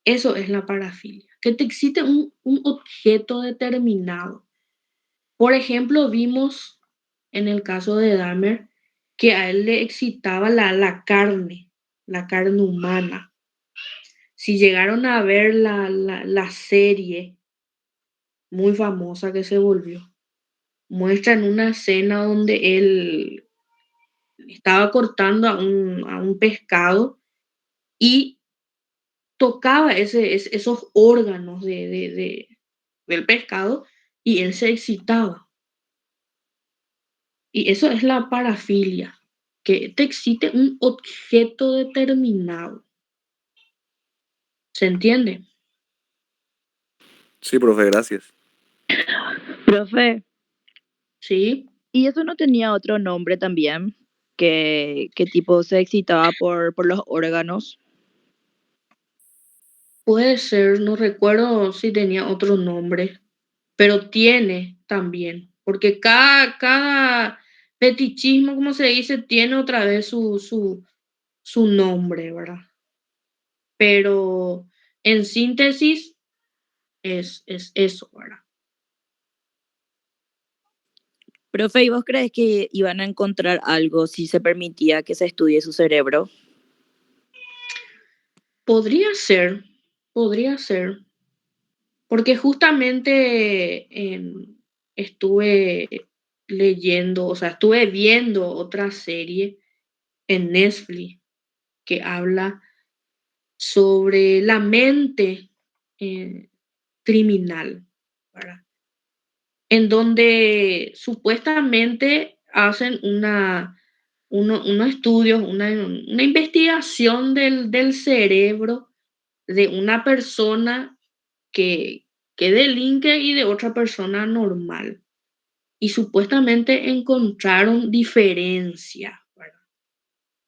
Eso es la parafilia, que te excite un objeto determinado. Por ejemplo, vimos en el caso de Dahmer que a él le excitaba la carne humana. Si llegaron a ver la serie muy famosa que se volvió, muestran una escena donde él estaba cortando a un pescado y tocaba esos órganos del pescado y él se excitaba. Y eso es la parafilia, que te excite un objeto determinado. ¿Se entiende? Sí, profe, gracias. Profe, Sí. ¿y eso no tenía otro nombre también? Que tipo se excitaba por los órganos. Puede ser, no recuerdo si tenía otro nombre, pero tiene también, porque cada fetichismo, como se dice, tiene otra vez su nombre, ¿verdad? Pero en síntesis es eso, ¿verdad? Profe, ¿y vos crees que iban a encontrar algo si se permitía que se estudie su cerebro? Podría ser, porque justamente estuve leyendo, o sea, estuve viendo otra serie en Netflix que habla sobre la mente criminal, ¿verdad? En donde supuestamente hacen unos estudios, una investigación del cerebro de una persona que, que delinque y de otra persona normal. Y supuestamente encontraron diferencia, ¿verdad?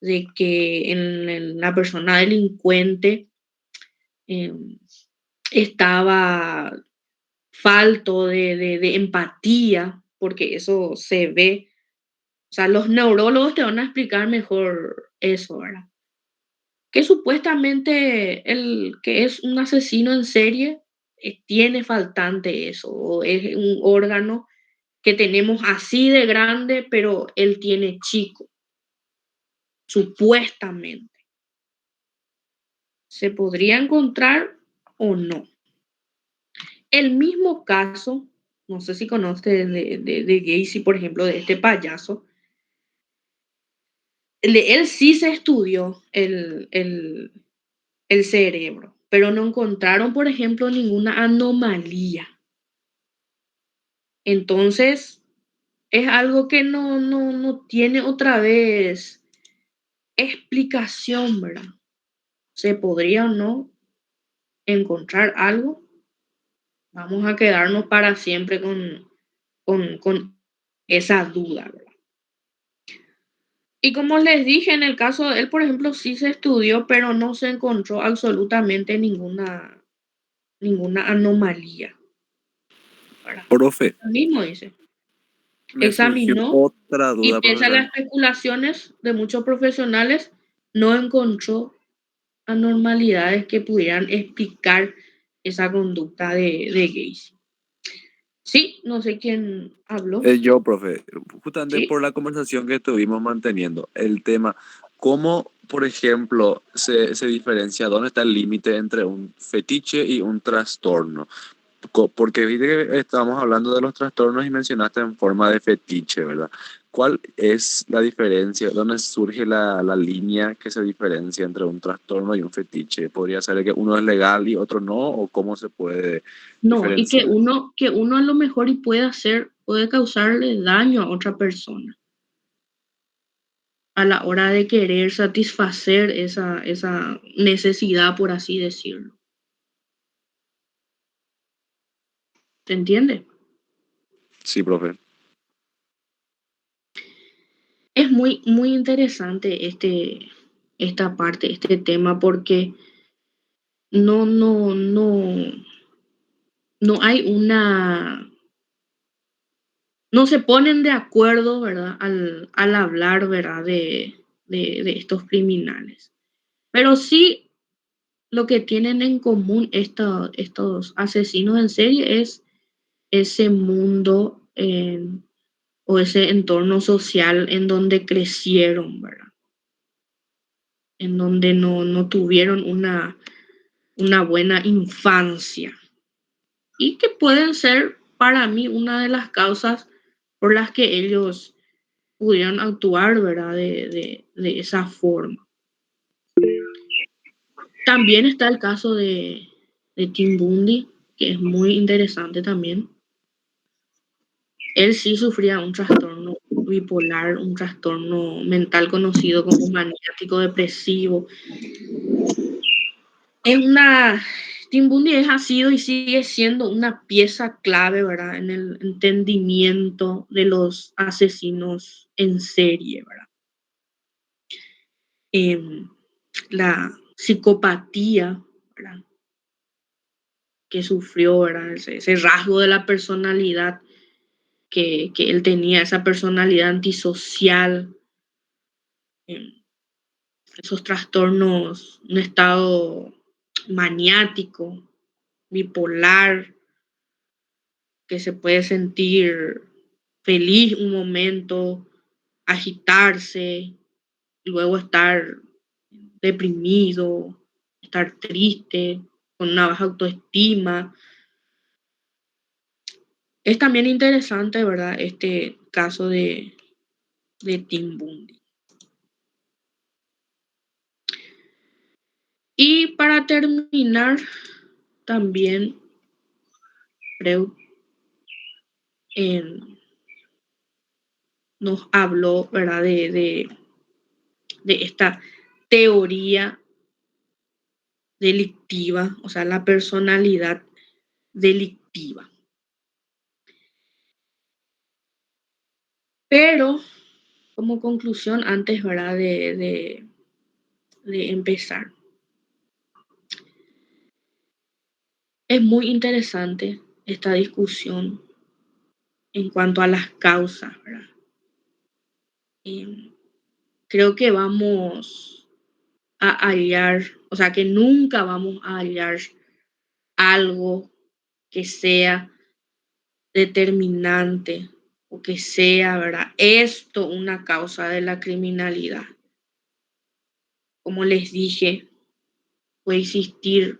De que en la persona delincuente eh, estaba falto de empatía, porque eso se ve. O sea, los neurólogos te van a explicar mejor eso, ¿verdad? Que supuestamente el que es un asesino en serie tiene faltante eso, o es un órgano que tenemos así de grande, pero él tiene chico, supuestamente. ¿Se podría encontrar o no? El mismo caso, no sé si conoces de Gacy, por ejemplo, de este payaso, él sí se estudió el cerebro, pero no encontraron, por ejemplo, ninguna anomalía. Entonces, es algo que no tiene otra vez explicación, ¿verdad? ¿Se podría o no encontrar algo? Vamos a quedarnos para siempre con esa duda, ¿verdad? Y como les dije, en el caso de él, por ejemplo, sí se estudió, pero no se encontró absolutamente ninguna anomalía, ¿verdad? Profe, Lo mismo dice. me surgió Examinó otra y duda, pese a las profesor. especulaciones de muchos profesionales, no encontró anormalidades que pudieran explicar esa conducta de Gacy. Sí, no sé quién habló. Yo, profe, justamente Sí, por la conversación que estuvimos manteniendo, el tema, ¿cómo, por ejemplo, se diferencia dónde está el límite entre un fetiche y un trastorno? Porque viste que estábamos hablando de los trastornos y mencionaste en forma de fetiche, ¿verdad? ¿Cuál es la diferencia? ¿Dónde surge la línea que se diferencia entre un trastorno y un fetiche? ¿Podría ser que uno es legal y otro no? ¿O cómo se puede No, y diferenciar? que uno a lo mejor y puede causarle daño a otra persona a la hora de querer satisfacer esa necesidad, por así decirlo. ¿Se entiende? Sí, profe. Es muy, muy interesante esta parte, este tema, porque no, no, no, no hay no se ponen de acuerdo, ¿verdad? Al hablar, ¿verdad? De estos criminales. Pero sí, lo que tienen en común estos asesinos en serie es ese mundo o ese entorno social en donde crecieron, ¿verdad? En donde no tuvieron una buena infancia y que pueden ser para mí una de las causas por las que ellos pudieron actuar, ¿verdad? De esa forma. También está el caso de Tim Bundy, que es muy interesante también. Él sí sufría un trastorno bipolar, un trastorno mental conocido como maniático depresivo. Es una, Tim Bundy ha sido y sigue siendo una pieza clave, ¿verdad? En el entendimiento de los asesinos en serie, ¿verdad? La psicopatía, ¿verdad? Que sufrió, ¿verdad? Ese rasgo de la personalidad que él tenía, esa personalidad antisocial, esos trastornos, un estado maniático, bipolar, que se puede sentir feliz un momento, agitarse, luego estar deprimido, estar triste, con una baja autoestima. Es también interesante, ¿verdad? Este caso de Tim Bundy. Y para terminar, también Freud nos habló, ¿verdad? De esta teoría delictiva, o sea, la personalidad delictiva. Pero, como conclusión, antes, ¿verdad? De empezar, es muy interesante esta discusión en cuanto a las causas, ¿verdad? Creo que vamos a hallar, o sea, que nunca vamos a hallar algo que sea determinante o que sea, ¿verdad? Esto una causa de la criminalidad. Como les dije, puede existir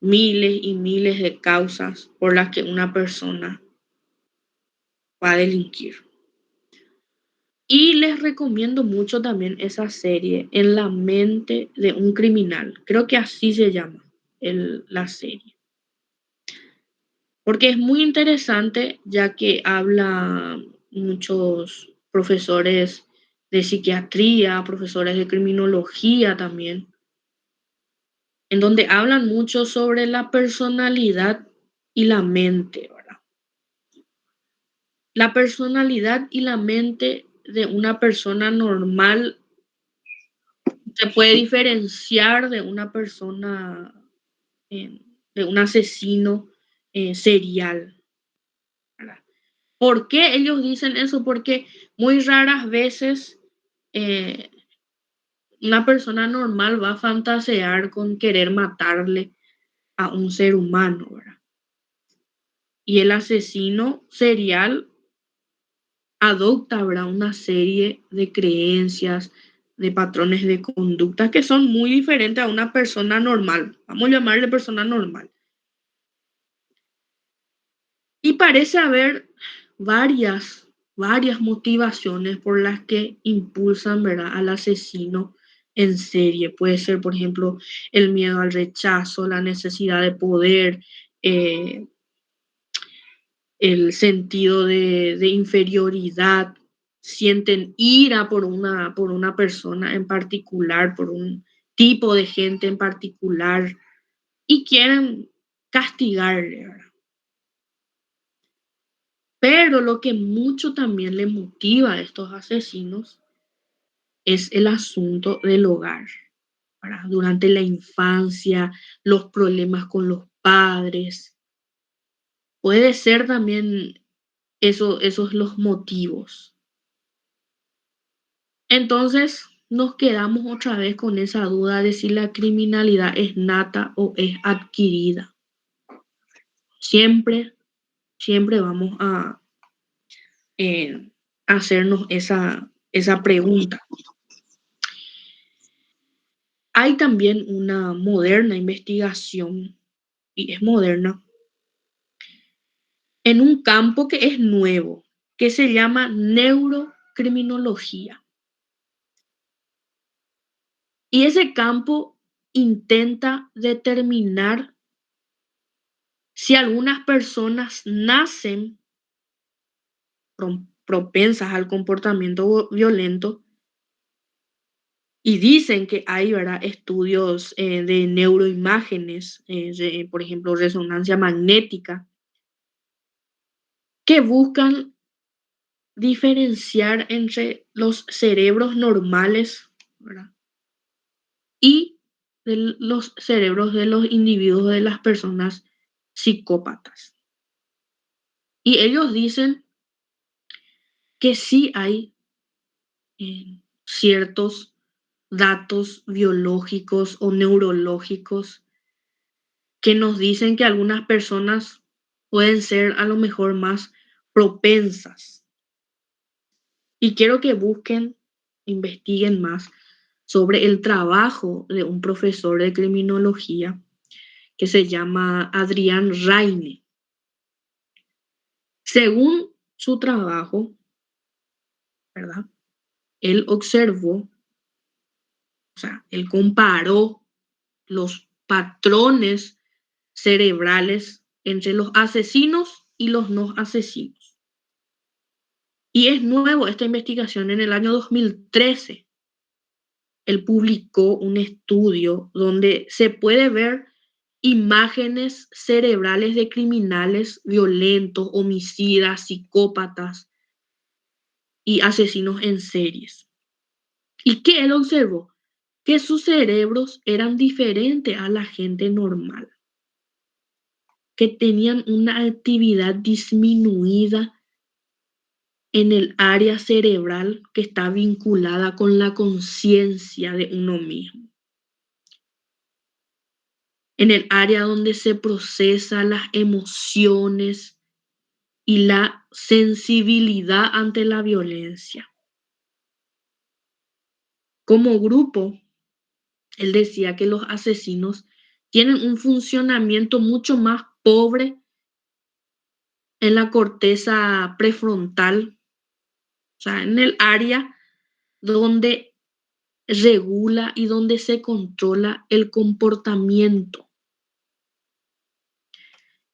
miles y miles de causas por las que una persona va a delinquir. Y les recomiendo mucho también esa serie, En la mente de un criminal. Creo que así se llama la serie. Porque es muy interesante ya que habla muchos profesores de psiquiatría, profesores de criminología también, en donde hablan mucho sobre la personalidad y la mente, ¿verdad? La personalidad y la mente de una persona normal se puede diferenciar de una persona, de un asesino serial, ¿verdad? ¿Por qué ellos dicen eso? Porque muy raras veces eh, una persona normal va a fantasear con querer matarle a un ser humano, ¿verdad? Y el asesino serial adopta, ¿verdad? Una serie de creencias, de patrones de conducta que son muy diferentes a una persona normal. Vamos a llamarle persona normal. Y parece haber varias motivaciones por las que impulsan, ¿verdad?, al asesino en serie. Puede ser, por ejemplo, el miedo al rechazo, la necesidad de poder, eh, el sentido de inferioridad, sienten ira por una persona en particular, por un tipo de gente en particular, y quieren castigarle, ¿verdad? Pero lo que mucho también le motiva a estos asesinos es el asunto del hogar, ¿verdad? Durante la infancia, los problemas con los padres. Puede ser también esos los motivos. Entonces nos quedamos otra vez con esa duda de si la criminalidad es nata o es adquirida. Siempre, siempre vamos a hacernos esa pregunta. Hay también una moderna investigación, y es moderna, en un campo que es nuevo, que se llama neurocriminología. Y ese campo intenta determinar si algunas personas nacen propensas al comportamiento violento, y dicen que hay, ¿verdad?, estudios de neuroimágenes, por ejemplo, resonancia magnética, que buscan diferenciar entre los cerebros normales, ¿verdad?, y de los cerebros de los individuos, de las personas psicópatas. Y ellos dicen que sí hay ciertos datos biológicos o neurológicos que nos dicen que algunas personas pueden ser a lo mejor más propensas. Y quiero que busquen, investiguen más sobre el trabajo de un profesor de criminología que se llama Adrián Raine. Según su trabajo, ¿verdad?, él observó, o sea, él comparó los patrones cerebrales entre los asesinos y los no asesinos. Y es nuevo esta investigación. En el año 2013, él publicó un estudio donde se puede ver imágenes cerebrales de criminales violentos, homicidas, psicópatas y asesinos en series. ¿Y qué él observó? Que sus cerebros eran diferentes a la gente normal, que tenían una actividad disminuida en el área cerebral que está vinculada con la conciencia de uno mismo, en el área donde se procesan las emociones y la sensibilidad ante la violencia. Como grupo, él decía que los asesinos tienen un funcionamiento mucho más pobre en la corteza prefrontal, o sea, en el área donde regula y donde se controla el comportamiento.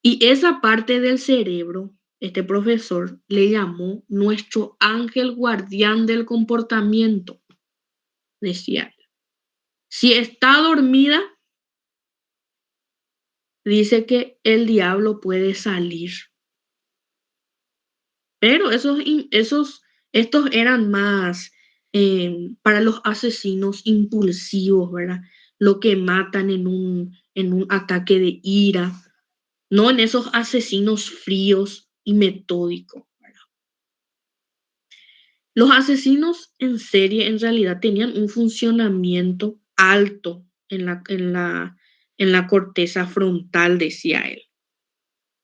Y esa parte del cerebro, este profesor le llamó nuestro ángel guardián del comportamiento, decía él. Si está dormida, dice que el diablo puede salir. Pero estos eran más para los asesinos impulsivos, ¿verdad? Lo que matan en un ataque de ira, no en esos asesinos fríos y metódicos, ¿verdad? Los asesinos en serie en realidad tenían un funcionamiento alto en la corteza frontal, decía él,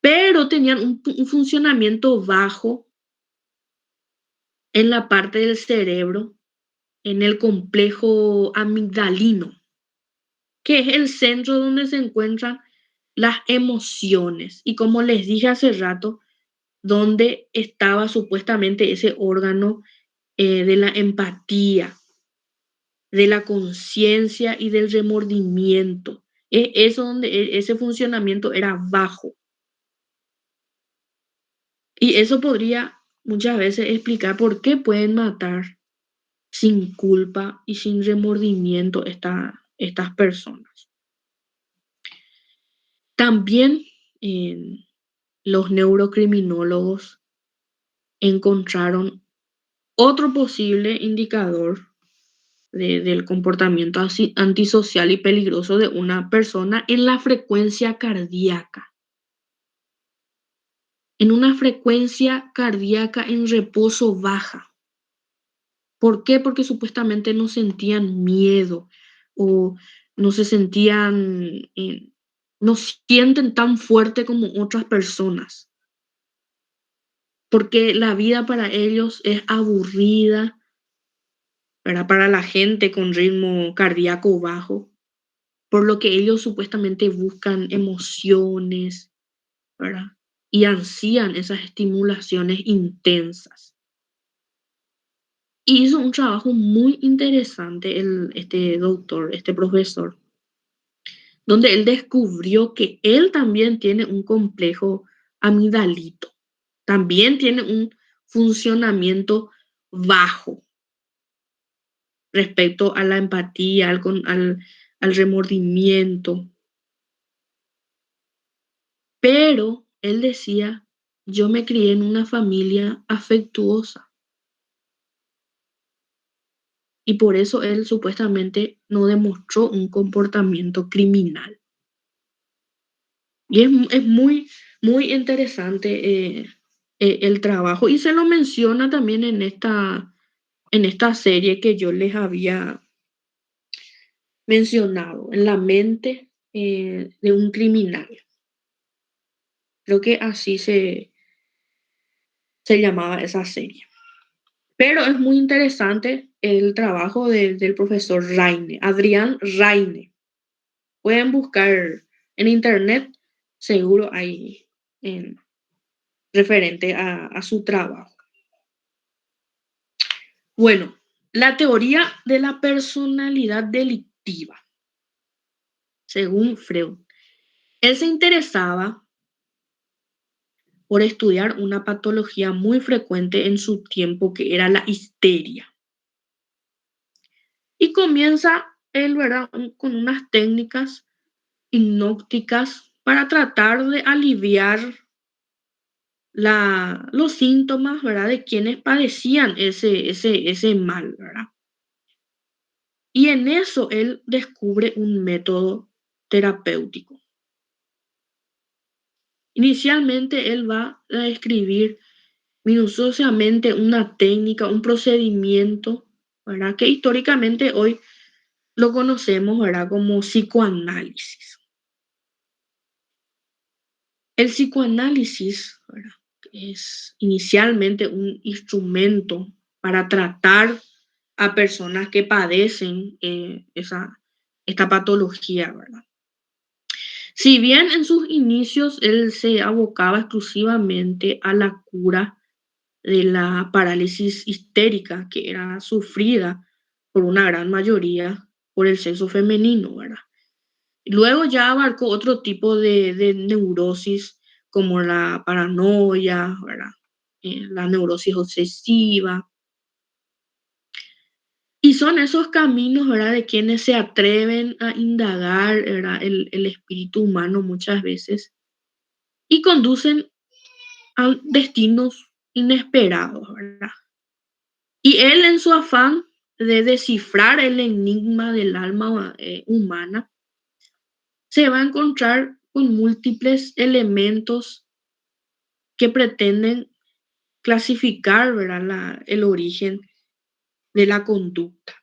pero tenían un funcionamiento bajo en la parte del cerebro, en el complejo amigdalino, que es el centro donde se encuentran las emociones. Y como les dije hace rato, donde estaba supuestamente ese órgano de la empatía, de la conciencia y del remordimiento. Eso donde ese funcionamiento era bajo. Y eso podría muchas veces explicar por qué pueden matar sin culpa y sin remordimiento estas personas. También los neurocriminólogos encontraron otro posible indicador del comportamiento antisocial y peligroso de una persona en la frecuencia cardíaca. En una frecuencia cardíaca en reposo baja. ¿Por qué? Porque supuestamente no sentían miedo o no se sentían, no sienten tan fuerte como otras personas. Porque la vida para ellos es aburrida, ¿verdad? Para la gente con ritmo cardíaco bajo, por lo que ellos supuestamente buscan emociones, ¿verdad? Y ansían esas estimulaciones intensas. Y hizo un trabajo muy interesante este doctor, este profesor, donde él descubrió que él también tiene un complejo amigdalito, también tiene un funcionamiento bajo respecto a la empatía, al remordimiento. Pero él decía, yo me crié en una familia afectuosa. Y por eso él supuestamente no demostró un comportamiento criminal. Y es muy, muy interesante el trabajo. Y se lo menciona también en esta serie que yo les había mencionado, en la mente de un criminal. Creo que así se llamaba esa serie. Pero es muy interesante el trabajo del profesor Raine, Adrián Raine. Pueden buscar en internet, seguro hay referente a su trabajo. Bueno, la teoría de la personalidad delictiva, según Freud. Él se interesaba por estudiar una patología muy frecuente en su tiempo, que era la histeria. Y comienza él, ¿verdad?, con unas técnicas hipnóticas para tratar de aliviar los síntomas, ¿verdad?, de quienes padecían ese mal, ¿verdad? Y en eso él descubre un método terapéutico. Inicialmente él va a describir minuciosamente una técnica, un procedimiento, ¿verdad?, que históricamente hoy lo conocemos, ¿verdad?, como psicoanálisis. El psicoanálisis, ¿verdad?, es inicialmente un instrumento para tratar a personas que padecen esta patología, ¿verdad? Si bien en sus inicios él se abocaba exclusivamente a la cura de la parálisis histérica, que era sufrida por una gran mayoría por el sexo femenino, ¿verdad? Luego ya abarcó otro tipo de neurosis como la paranoia, ¿verdad? La neurosis obsesiva. Y son esos caminos, ¿verdad?, de quienes se atreven a indagar, ¿verdad?, el espíritu humano muchas veces y conducen a destinos inesperados, ¿verdad? Y él, en su afán de descifrar el enigma del alma humana, se va a encontrar con múltiples elementos que pretenden clasificar, ¿verdad?, el origen de la conducta.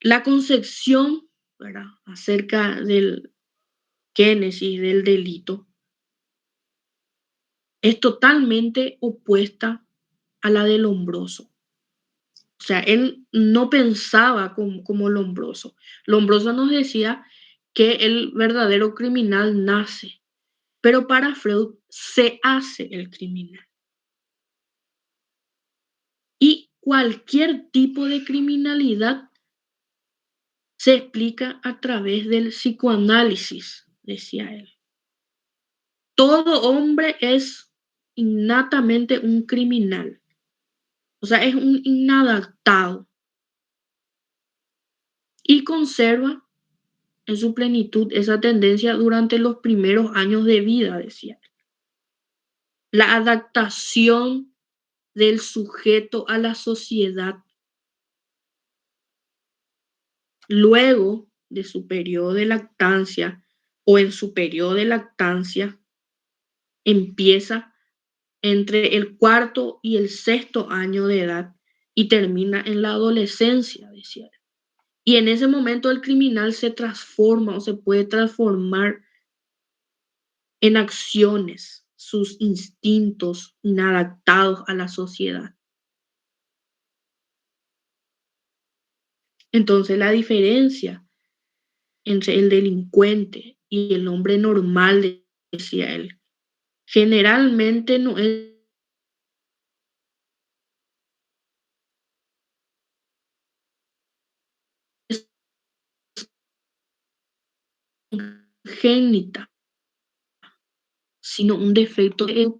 La concepción, ¿verdad?, acerca del génesis del delito es totalmente opuesta a la del Lombroso. O sea, él no pensaba como Lombroso. Lombroso nos decía que el verdadero criminal nace pero para Freud se hace el criminal. Y cualquier tipo de criminalidad se explica a través del psicoanálisis, decía él. Todo hombre es innatamente un criminal, o sea, es un inadaptado y conserva en su plenitud esa tendencia durante los primeros años de vida, decía él. La adaptación del sujeto a la sociedad luego de su periodo de lactancia o en su periodo de lactancia empieza entre el 4º y el 6º año de edad y termina en la adolescencia, decía él. Y en ese momento el criminal se transforma o se puede transformar en acciones, sus instintos inadaptados a la sociedad. Entonces la diferencia entre el delincuente y el hombre normal, decía él, generalmente no es congénita, sino un defecto de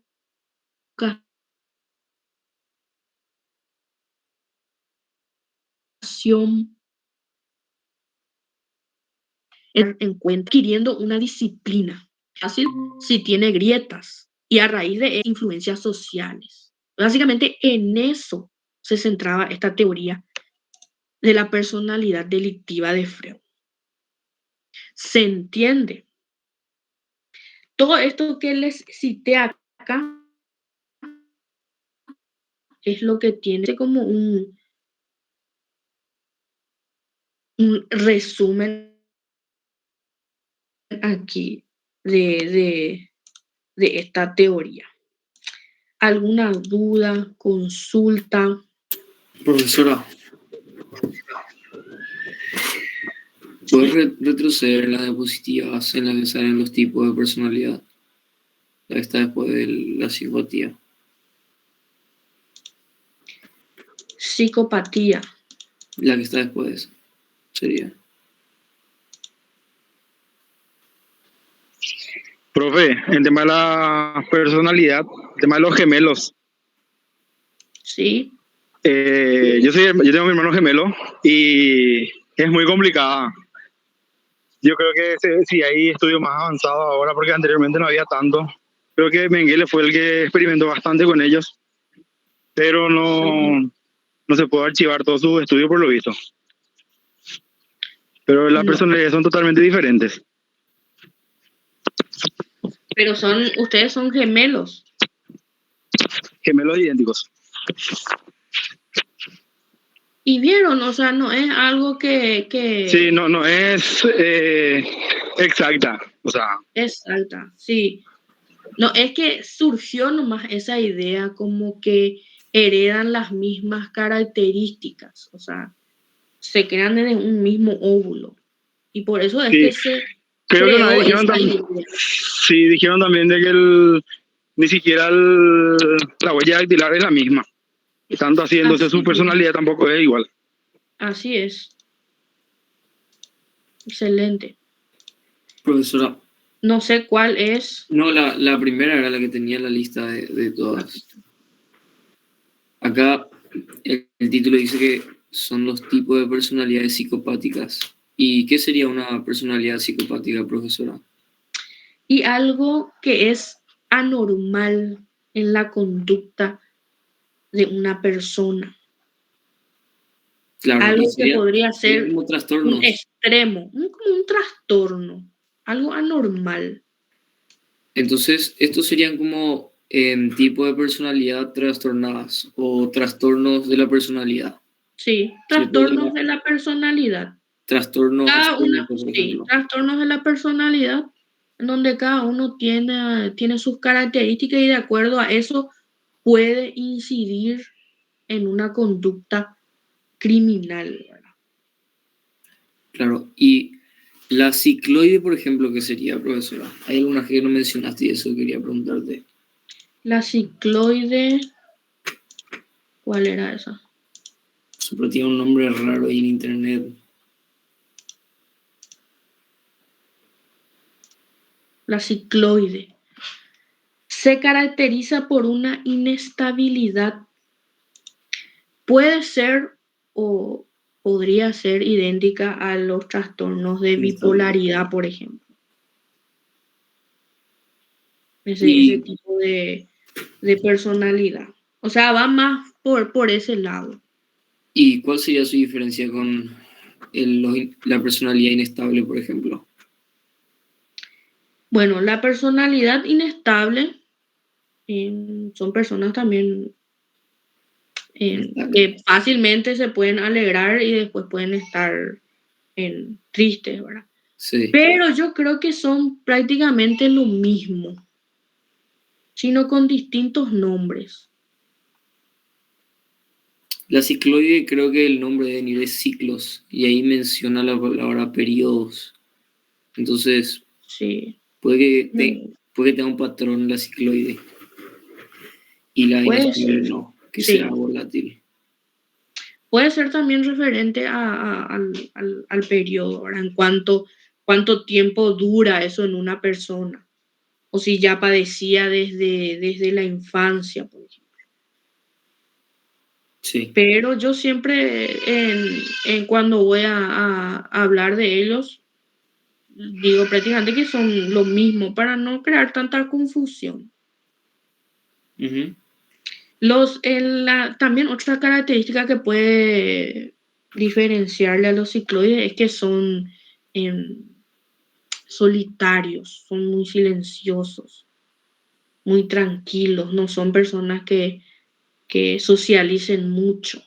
educación en cuenta, adquiriendo una disciplina fácil si tiene grietas y a raíz de influencias sociales. Básicamente en eso se centraba esta teoría de la personalidad delictiva de Freud. ¿Se entiende? Todo esto que les cité acá es lo que tiene como un resumen aquí de esta teoría. ¿Alguna duda, consulta? Profesora, ¿puedes retroceder en las diapositivas en las que salen los tipos de personalidad? La que está después de la psicopatía. Psicopatía. La que está después de eso sería. Profe, el tema de la personalidad, el tema de los gemelos. Sí. Yo tengo mi hermano gemelo y es muy complicada. Yo creo que sí hay estudios más avanzados ahora porque anteriormente no había tanto. Creo que Mengele fue el que experimentó bastante con ellos, pero no se puede archivar todos sus estudios por lo visto. Pero las personalidades son totalmente diferentes. Pero ustedes son gemelos. Gemelos idénticos. Y vieron, o sea, no es algo que... Sí, no es exacta, o sea... Exacta, sí. No, es que surgió nomás esa idea como que heredan las mismas características, o sea, se crean en un mismo óvulo. Y por eso es que se creo que creó dijeron esa también, idea. Sí, dijeron también de que ni siquiera la huella dactilar es la misma. Y tanto así, entonces su personalidad tampoco es igual. Así es. Excelente. Profesora. No sé cuál es. No, la primera era la que tenía la lista de todas. Acá el título dice que son los tipos de personalidades psicopáticas. ¿Y qué sería una personalidad psicopática, profesora? Y algo que es anormal en la conducta de una persona. Claro, algo que podría ser como trastornos. Un extremo, como un trastorno, algo anormal. Entonces, estos serían como tipo de personalidad trastornadas o trastornos de la personalidad. Sí, trastornos de la personalidad. Trastornos trastornos de la personalidad, en donde cada uno tiene sus características y de acuerdo a eso puede incidir en una conducta criminal. Claro, y La cicloide, por ejemplo, ¿qué sería, profesora? Hay algunas que no mencionaste y eso quería preguntarte. La cicloide, ¿cuál era esa? Siempre tiene un nombre raro ahí en internet. La cicloide se caracteriza por una inestabilidad. Puede ser o podría ser idéntica a los trastornos de bipolaridad, por ejemplo. Ese tipo de personalidad. O sea, va más por ese lado. ¿Y cuál sería su diferencia con la personalidad inestable, por ejemplo? Bueno, la personalidad inestable son personas también que fácilmente se pueden alegrar y después pueden estar tristes, ¿verdad? Sí. Pero yo creo que son prácticamente lo mismo, sino con distintos nombres. La cicloide creo que el nombre de venir es ciclos y ahí menciona la palabra periodos. Entonces, Sí. puede que tenga un patrón la cicloide y la Puede inestable ser. no, que Sí. sea volátil. Puede ser también referente al periodo, ¿verdad? En cuánto tiempo dura eso en una persona, o si ya padecía desde la infancia, por ejemplo. Sí. Pero yo siempre, en cuando voy a hablar de ellos, digo prácticamente que son lo mismo para no crear tanta confusión. Uh-huh. También otra característica que puede diferenciarle a los cicloides es que son solitarios, son muy silenciosos, muy tranquilos, no son personas que socialicen mucho.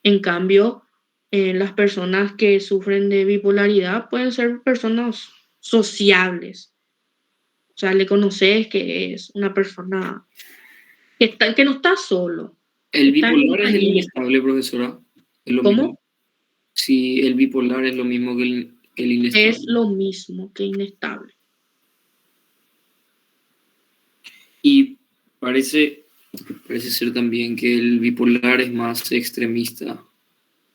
En cambio, las personas que sufren de bipolaridad pueden ser personas sociables. O sea, le conoces que es una persona que no está solo. ¿El Está en bipolar es el compañía. inestable, profesora? ¿Es lo ¿Cómo? mismo? Sí, el bipolar es lo mismo que el inestable. Es lo mismo que inestable. Y parece ser también que el bipolar es más extremista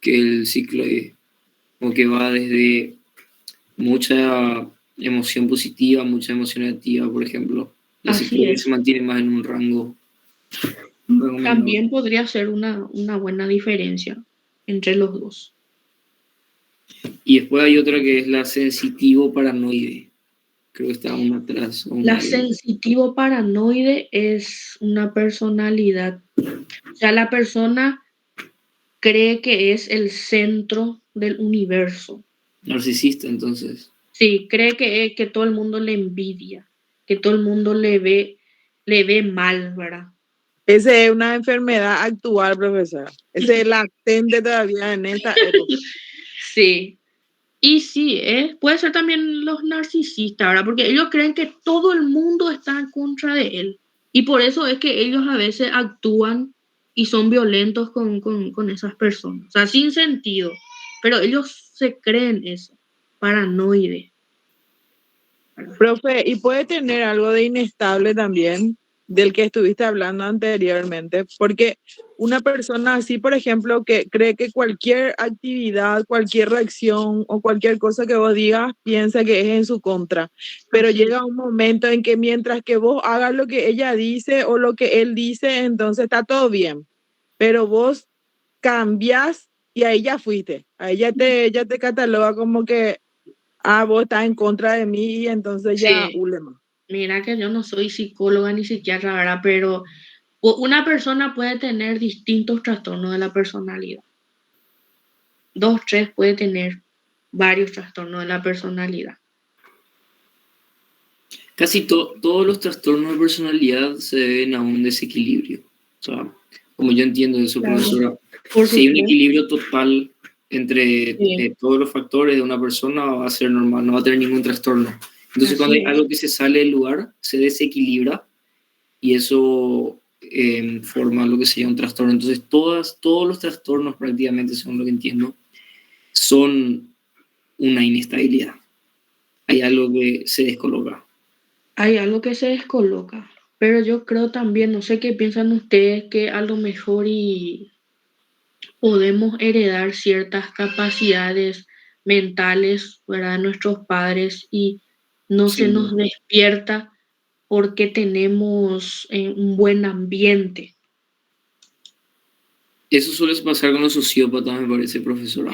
que el cicloide, o que va desde mucha emoción positiva, mucha emoción negativa, por ejemplo. La Así cicloide es. se mantiene más en un rango menor. También podría ser una buena diferencia entre los dos. Y después hay otra que es la sensitivo paranoide. Creo que está una atrás. La sensitivo paranoide es una personalidad. O sea, la persona cree que es el centro del universo. Narcisista, entonces. Sí, cree que todo el mundo le envidia, que todo el mundo le ve mal, ¿verdad? Esa es una enfermedad actual, profesora. Ese es latente todavía en esta época. Sí. Y sí, puede ser también los narcisistas, ¿verdad? Porque ellos creen que todo el mundo está en contra de él. Y por eso es que ellos a veces actúan y son violentos con esas personas. O sea, sin sentido. Pero ellos se creen eso. Paranoide. Profe, y puede tener algo de inestable también, del que estuviste hablando anteriormente, porque una persona así, por ejemplo, que cree que cualquier actividad, cualquier reacción o cualquier cosa que vos digas, piensa que es en su contra, pero Así llega un momento en que mientras que vos hagas lo que ella dice o lo que él dice, entonces está todo bien, pero vos cambias y ahí ya fuiste, ahí ya te cataloga como que vos estás en contra de mí y entonces ya Sí. ulema. Mira que yo no soy psicóloga ni psiquiatra, ¿verdad? Pero una persona puede tener distintos trastornos de la personalidad. 2, 3 puede tener varios trastornos de la personalidad. Casi todos los trastornos de personalidad se deben a un desequilibrio. O sea, como yo entiendo eso, Claro. profesora, Por si hay un supuesto. equilibrio total entre Sí. todos los factores de una persona, va a ser normal, no va a tener ningún trastorno. Entonces, Así cuando hay es. algo que se sale del lugar, se desequilibra y eso forma lo que sería un trastorno. Entonces, todos los trastornos prácticamente, según lo que entiendo, son una inestabilidad. Hay algo que se descoloca. Hay algo que se descoloca, pero yo creo también, no sé qué piensan ustedes, que a lo mejor y podemos heredar ciertas capacidades mentales, ¿verdad? De nuestros padres y no se Sí, nos despierta porque tenemos un buen ambiente. eso suele pasar con los sociópatas, me parece, profesora.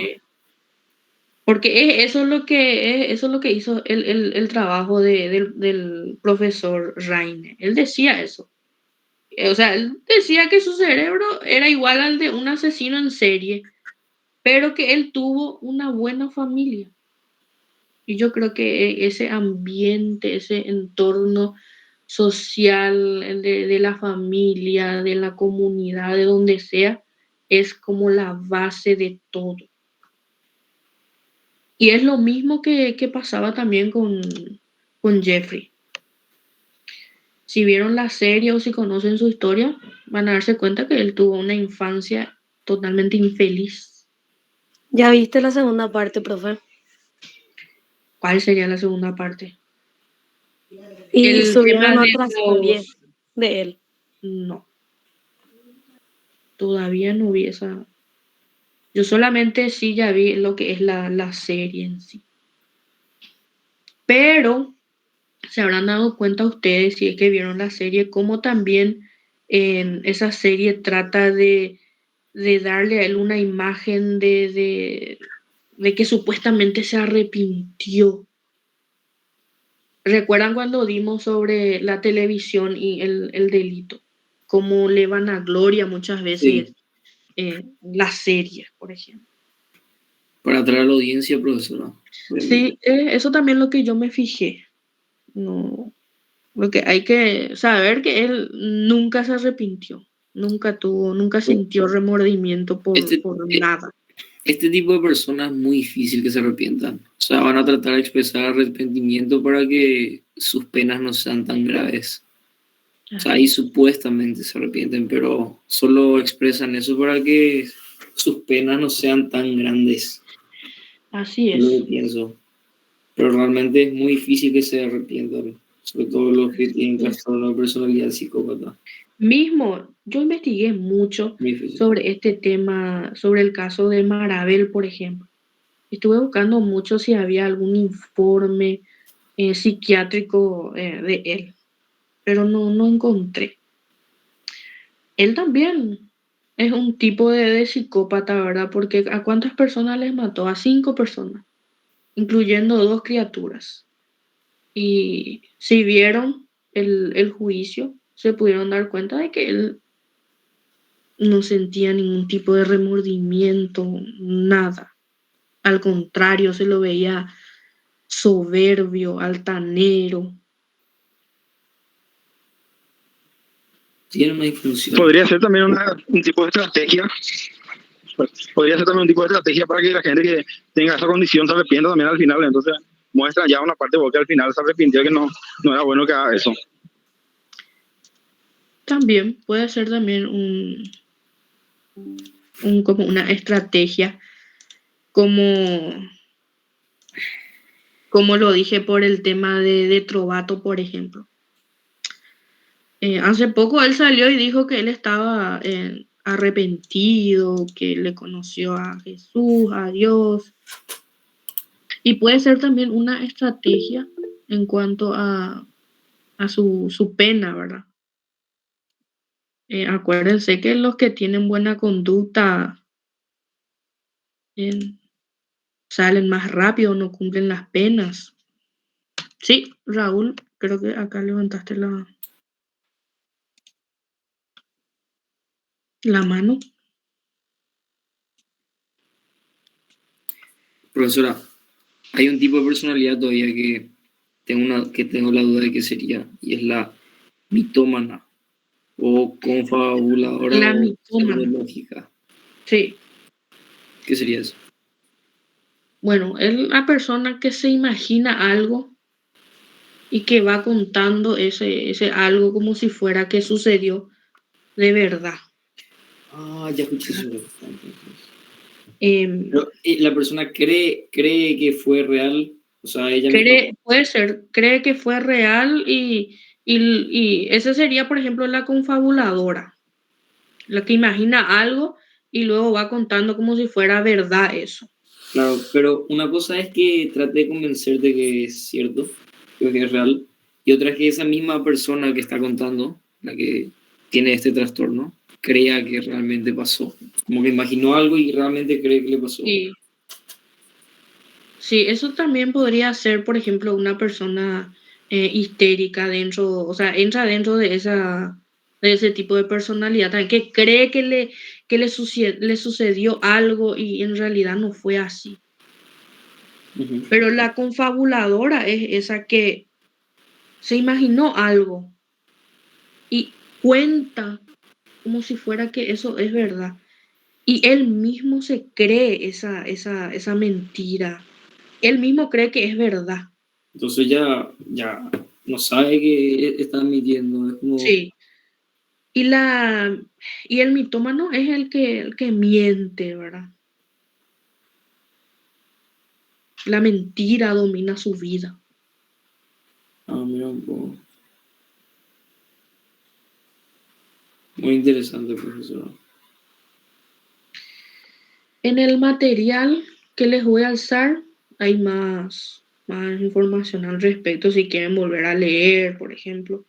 Porque eso es lo que hizo el trabajo del profesor Raine. Él decía eso. O sea, él decía que su cerebro era igual al de un asesino en serie, pero que él tuvo una buena familia. Y yo creo que ese ambiente, ese entorno social de la familia, de la comunidad, de donde sea, es como la base de todo. Y es lo mismo que pasaba también con Jeffrey. Si vieron la serie o si conocen su historia, van a darse cuenta que él tuvo una infancia totalmente infeliz. ¿Ya viste la segunda parte, profe? ¿Cuál sería la segunda parte? Y El subieron tema de otra serie de él. No, todavía no vi esa. Yo solamente sí ya vi lo que es la serie en sí. Pero se habrán dado cuenta ustedes, si es que vieron la serie, cómo también en esa serie trata de darle a él una imagen de que supuestamente se arrepintió. ¿Recuerdan cuando dimos sobre la televisión y el delito? Cómo le van a gloria muchas veces la serie, por ejemplo. Para atraer a la audiencia, profesora. Sí, eso también es lo que yo me fijé. No, porque hay que saber que él nunca se arrepintió, nunca sintió remordimiento por nada. Este tipo de personas es muy difícil que se arrepientan. O sea, van a tratar de expresar arrepentimiento para que sus penas no sean tan graves. O sea, ahí supuestamente se arrepienten, pero solo expresan eso para que sus penas no sean tan grandes. Así Es lo que es. pienso. Pero realmente es muy difícil que se arrepientan, sobre todo los que tienen trastorno de personalidad psicópata. Mismo, yo investigué mucho Muy difícil. sobre este tema, sobre el caso de Marabel, por ejemplo. Estuve buscando mucho si había algún informe psiquiátrico de él, pero no encontré. Él también es un tipo de psicópata, ¿verdad? Porque ¿a cuántas personas les mató? A 5 personas, incluyendo 2 criaturas. Y si vieron el juicio, se pudieron dar cuenta de que él no sentía ningún tipo de remordimiento, nada. Al contrario, se lo veía soberbio, altanero. Tiene una disfunción. Podría ser también un tipo de estrategia. Podría ser también un tipo de estrategia para que la gente que tenga esa condición se arrepienta también al final. Entonces muestra ya una parte porque al final se arrepintió que no era bueno que haga eso. También puede ser también como una estrategia, como lo dije por el tema de Trovato, por ejemplo. Hace poco él salió y dijo que él estaba arrepentido, que le conoció a Jesús, a Dios. Y puede ser también una estrategia en cuanto a su pena, ¿verdad? Acuérdense que los que tienen buena conducta salen más rápido, no cumplen las penas. Sí, Raúl, creo que acá levantaste la mano. Profesora, hay un tipo de personalidad todavía que tengo la duda de qué sería, y es la mitómana o confabuladora La o mitómana. pseudológica. Sí. ¿Qué sería eso? Bueno, es la persona que se imagina algo y que va contando ese algo como si fuera que sucedió de verdad. Ah, ya escuché sobre esto. Pero, ¿la persona cree que fue real? O sea, ella misma... Puede ser, cree que fue real y esa sería, por ejemplo, la confabuladora, la que imagina algo y luego va contando como si fuera verdad eso. Claro, pero una cosa es que trate de convencerte que es cierto, que es real, y otra es que esa misma persona que está contando, la que tiene este trastorno, crea que realmente pasó. Como que imaginó algo y realmente cree que le pasó. Sí. Sí, eso también podría ser, por ejemplo, una persona histérica dentro, o sea, entra dentro de ese tipo de personalidad también, que cree que le sucedió algo y en realidad no fue así. Ujú. Pero la confabuladora es esa que se imaginó algo y cuenta como si fuera que eso es verdad. Y él mismo se cree esa mentira. Él mismo cree que es verdad. Entonces ya no sabe que está mintiendo, es como... Sí. Y el mitómano es el que miente, ¿verdad? La mentira domina su vida. Ah, mira un poco. Muy interesante, profesor. En el material que les voy a alzar hay más información al respecto si quieren volver a leer, por ejemplo.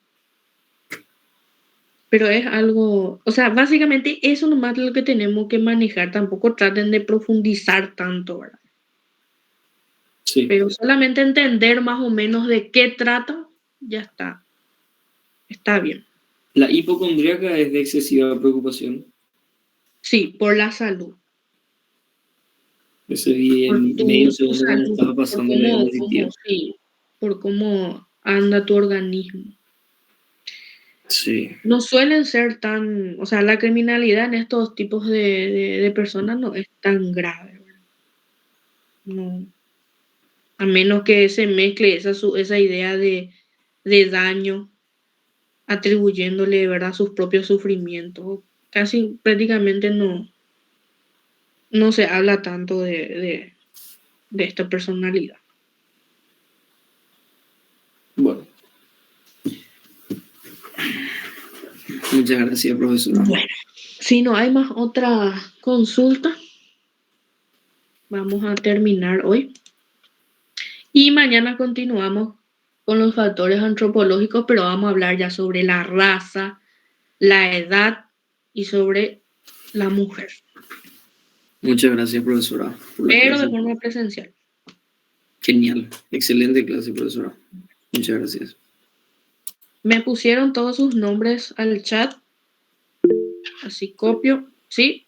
Pero es algo, o sea, básicamente eso nomás es lo que tenemos que manejar. Tampoco traten de profundizar tanto, ¿verdad? Sí. Pero solamente entender más o menos de qué trata, ya está. Está bien. La hipocondríaca es de excesiva preocupación. Sí, por la salud. Ese vi Por en medio tu segundo cuando salud, estaba por pasando la diapositiva. sí, por cómo anda tu organismo. Sí. No suelen ser tan, o sea, la criminalidad en estos tipos de personas no es tan grave, ¿verdad? No, a menos que se mezcle esa idea de daño, atribuyéndole, ¿verdad?, sus propios sufrimientos. Casi prácticamente no se habla tanto de esta personalidad. Bueno. Muchas gracias, profesora. Bueno, si no hay más otra consulta, vamos a terminar hoy. Y mañana continuamos con los factores antropológicos, pero vamos a hablar ya sobre la raza, la edad y sobre la mujer, Muchas gracias, profesora, por la pero de clase. forma presencial. Genial. Excelente clase, profesora. Muchas gracias. Me pusieron todos sus nombres al chat, así copio, ¿sí?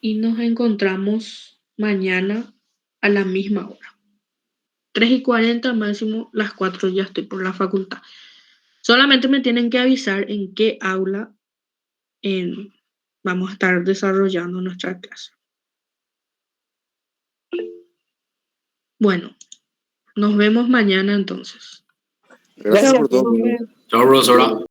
Y nos encontramos mañana a la misma hora. 3:40 máximo, las 4 ya estoy por la facultad. Solamente me tienen que avisar en qué aula vamos a estar desarrollando nuestra clase. Bueno, nos vemos mañana entonces. Gracias Gracias, por todo. profe. Chao, profesora.